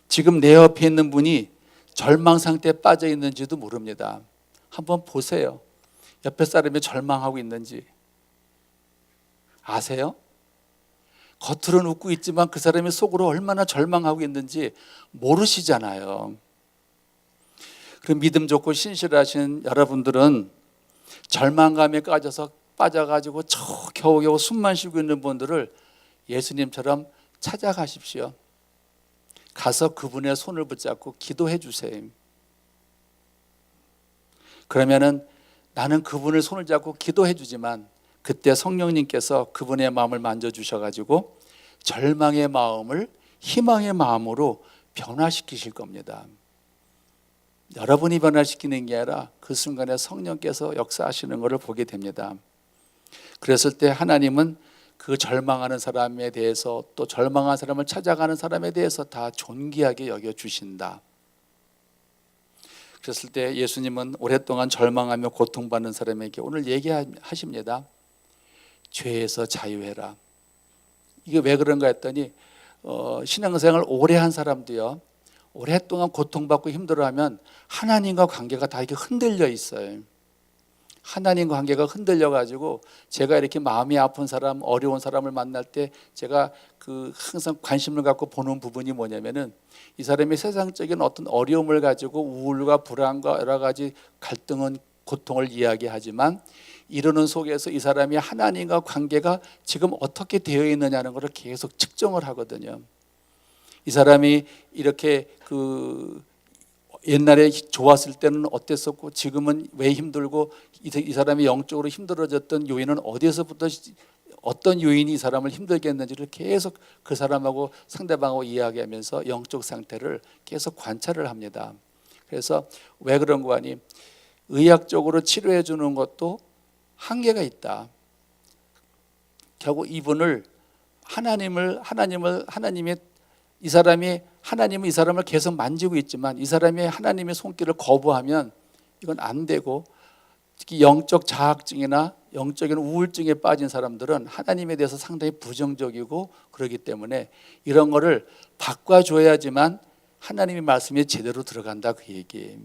Speaker 2: 지금 내 옆에 있는 분이 절망 상태에 빠져 있는지도 모릅니다. 한번 보세요. 옆에 사람이 절망하고 있는지 아세요? 겉으로는 웃고 있지만 그 사람이 속으로 얼마나 절망하고 있는지 모르시잖아요. 그럼 믿음 좋고 신실하신 여러분들은 절망감에 빠져서 빠져가지고 저 겨우겨우 숨만 쉬고 있는 분들을 예수님처럼 찾아가십시오. 가서 그분의 손을 붙잡고 기도해 주세요. 그러면은 나는 그분을 손을 잡고 기도해 주지만 그때 성령님께서 그분의 마음을 만져주셔가지고 절망의 마음을 희망의 마음으로 변화시키실 겁니다. 여러분이 변화시키는 게 아니라 그 순간에 성령께서 역사하시는 것을 보게 됩니다. 그랬을 때 하나님은 그 절망하는 사람에 대해서 또 절망한 사람을 찾아가는 사람에 대해서 다 존귀하게 여겨주신다. 그랬을 때 예수님은 오랫동안 절망하며 고통받는 사람에게 오늘 얘기하십니다. 죄에서 자유해라. 이게 왜 그런가 했더니 신앙생활 오래 한 사람도요, 오랫동안 고통받고 힘들어하면 하나님과 관계가 다 이렇게 흔들려 있어요. 하나님과 관계가 흔들려가지고 제가 이렇게 마음이 아픈 사람, 어려운 사람을 만날 때 제가 항상 관심을 갖고 보는 부분이 뭐냐면은 이 사람이 세상적인 어떤 어려움을 가지고 우울과 불안과 여러 가지 갈등은 고통을 이야기하지만 이러는 속에서 이 사람이 하나님과 관계가 지금 어떻게 되어 있느냐는 것을 계속 측정을 하거든요. 이 사람이 이렇게 옛날에 좋았을 때는 어땠었고 지금은 왜 힘들고 이 사람이 영적으로 힘들어졌던 요인은 어디에서부터 어떤 요인이 이 사람을 힘들게 했는지를 계속 그 사람하고 상대방하고 이야기하면서 영적 상태를 계속 관찰을 합니다. 그래서 왜 그런 거 아니? 의학적으로 치료해 주는 것도 한계가 있다. 결국 이분을 하나님의 이 사람이 하나님은 이 사람을 계속 만지고 있지만 이 사람이 하나님의 손길을 거부하면 이건 안 되고, 특히 영적 자학증이나 영적인 우울증에 빠진 사람들은 하나님에 대해서 상당히 부정적이고 그러기 때문에 이런 거를 바꿔줘야지만 하나님의 말씀이 제대로 들어간다, 그 얘기예요.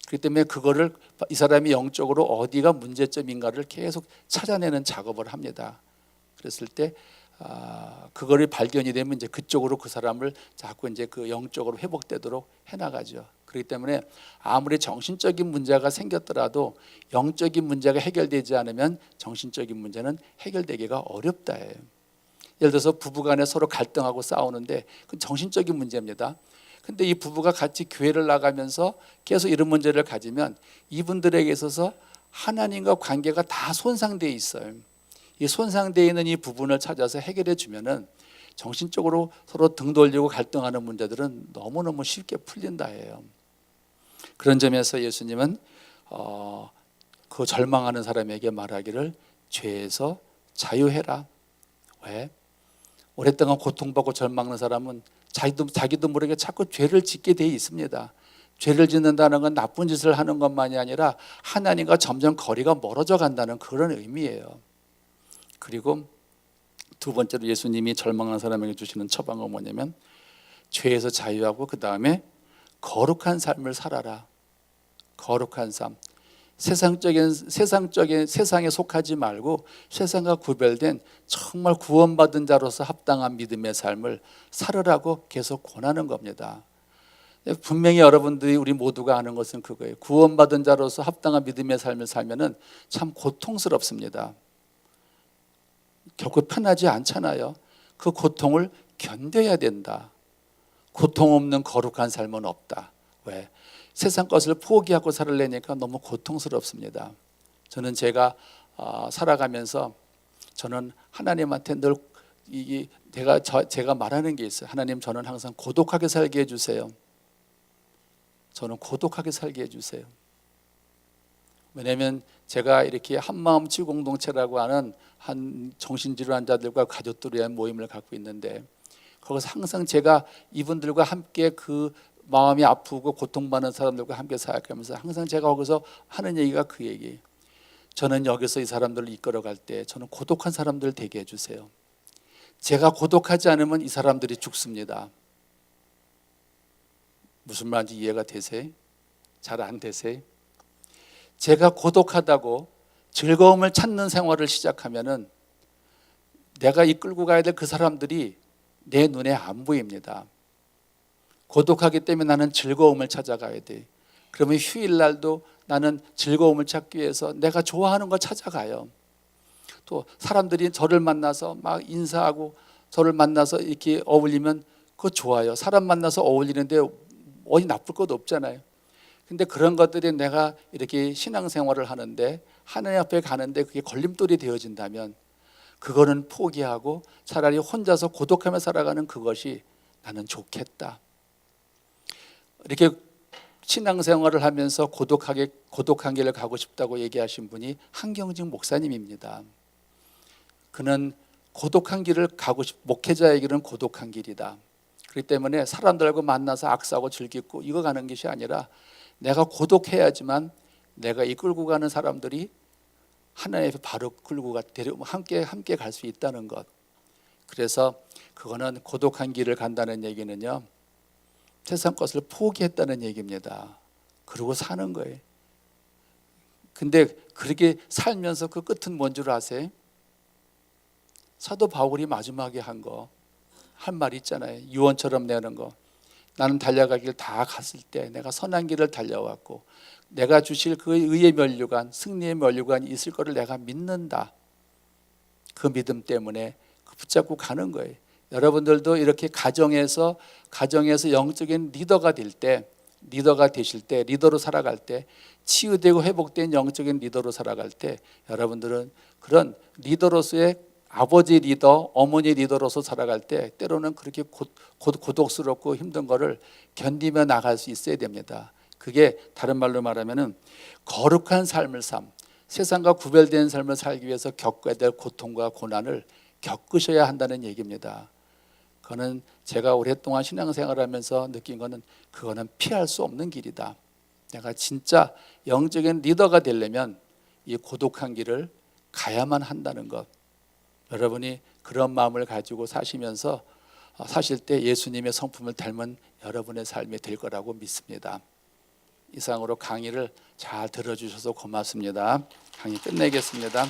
Speaker 2: 그렇기 때문에 그거를 이 사람이 영적으로 어디가 문제점인가를 계속 찾아내는 작업을 합니다. 그랬을 때 그거를 발견이 되면 이제 그쪽으로 그 사람을 자꾸 이제 그 영적으로 회복되도록 해나가죠. 그렇기 때문에 아무리 정신적인 문제가 생겼더라도 영적인 문제가 해결되지 않으면 정신적인 문제는 해결되기가 어렵다예요. 예를 들어서 부부간에 서로 갈등하고 싸우는데 그건 정신적인 문제입니다. 근데 이 부부가 같이 교회를 나가면서 계속 이런 문제를 가지면 이분들에게 있어서 하나님과 관계가 다 손상되어 있어요. 이 손상되어 있는 이 부분을 찾아서 해결해 주면은 정신적으로 서로 등 돌리고 갈등하는 문제들은 너무너무 쉽게 풀린다 해요. 그런 점에서 예수님은 그 절망하는 사람에게 말하기를 죄에서 자유해라. 왜? 오랫동안 고통받고 절망하는 사람은 자기도 모르게 자꾸 죄를 짓게 돼 있습니다. 죄를 짓는다는 건 나쁜 짓을 하는 것만이 아니라 하나님과 점점 거리가 멀어져 간다는 그런 의미예요. 그리고 두 번째로 예수님이 절망하는 사람에게 주시는 처방은 뭐냐면 죄에서 자유하고 그 다음에 거룩한 삶을 살아라. 거룩한 삶. 세상에 속하지 말고 세상과 구별된 정말 구원받은 자로서 합당한 믿음의 삶을 살으라고 계속 권하는 겁니다. 분명히 여러분들이 우리 모두가 아는 것은 그거예요. 구원받은 자로서 합당한 믿음의 삶을 살면은 참 고통스럽습니다. 결코 편하지 않잖아요. 그 고통을 견뎌야 된다. 고통 없는 거룩한 삶은 없다. 왜? 세상 것을 포기하고 살려니까 너무 고통스럽습니다. 저는 제가 살아가면서 저는 하나님한테 늘 제가 말하는 게 있어요. 하나님, 저는 항상 고독하게 살게 해주세요. 저는 고독하게 살게 해주세요. 왜냐하면 제가 이렇게 한마음 치유 공동체라고 하는 한 정신질환 환자들과 가족들을 위한 모임을 갖고 있는데 거기서 항상 제가 이분들과 함께 그 마음이 아프고 고통받는 사람들과 함께 사역하면서 항상 제가 거기서 하는 얘기가 그 얘기예요. 저는 여기서 이 사람들을 이끌어갈 때 저는 고독한 사람들 되게 해주세요. 제가 고독하지 않으면 이 사람들이 죽습니다. 무슨 말인지 이해가 되세요? 잘 안 되세요? 제가 고독하다고 즐거움을 찾는 생활을 시작하면은 내가 이끌고 가야 될 그 사람들이 내 눈에 안 보입니다. 고독하기 때문에 나는 즐거움을 찾아가야 돼. 그러면 휴일날도 나는 즐거움을 찾기 위해서 내가 좋아하는 거 찾아가요. 또 사람들이 저를 만나서 막 인사하고 저를 만나서 이렇게 어울리면 그거 좋아요. 사람 만나서 어울리는데 어디 나쁠 것도 없잖아요. 근데 그런 것들이 내가 이렇게 신앙생활을 하는데 하나님 앞에 가는데 그게 걸림돌이 되어진다면 그거는 포기하고 차라리 혼자서 고독하며 살아가는 그것이 나는 좋겠다. 이렇게 신앙생활을 하면서 고독한 길을 가고 싶다고 얘기하신 분이 한경직 목사님입니다. 그는 고독한 길을 가고 목회자에게는 고독한 길이다. 그렇기 때문에 사람들하고 만나서 악수하고 즐기고 이거 가는 것이 아니라 내가 고독해야지만 내가 이끌고 가는 사람들이 하나님 앞에 바로 끌고 함께 갈 수 있다는 것. 그래서 그거는 고독한 길을 간다는 얘기는요, 세상 것을 포기했다는 얘기입니다. 그러고 사는 거예요. 근데 그렇게 살면서 그 끝은 뭔 줄 아세요? 사도 바울이 마지막에 한 말 있잖아요. 유언처럼 내는 거. 나는 달려가길 다 갔을 때 내가 선한 길을 달려왔고 내가 주실 그 의의 면류관, 승리의 면류관이 있을 거를 내가 믿는다. 그 믿음 때문에 붙잡고 가는 거예요. 여러분들도 이렇게 가정에서 영적인 리더가 되실 때, 리더로 살아갈 때, 치유되고 회복된 영적인 리더로 살아갈 때 여러분들은 그런 리더로서의 아버지 리더, 어머니 리더로서 살아갈 때 때로는 그렇게 고독스럽고 힘든 거를 견디며 나갈 수 있어야 됩니다. 그게 다른 말로 말하면은 거룩한 삶을 세상과 구별된 삶을 살기 위해서 겪어야 될 고통과 고난을 겪으셔야 한다는 얘기입니다. 그거는 제가 오랫동안 신앙생활하면서 느낀 거는 그거는 피할 수 없는 길이다. 내가 진짜 영적인 리더가 되려면 이 고독한 길을 가야만 한다는 것. 여러분이 그런 마음을 가지고 사시면서 사실 때 예수님의 성품을 닮은 여러분의 삶이 될 거라고 믿습니다. 이상으로 강의를 잘 들어주셔서 고맙습니다. 강의 끝내겠습니다.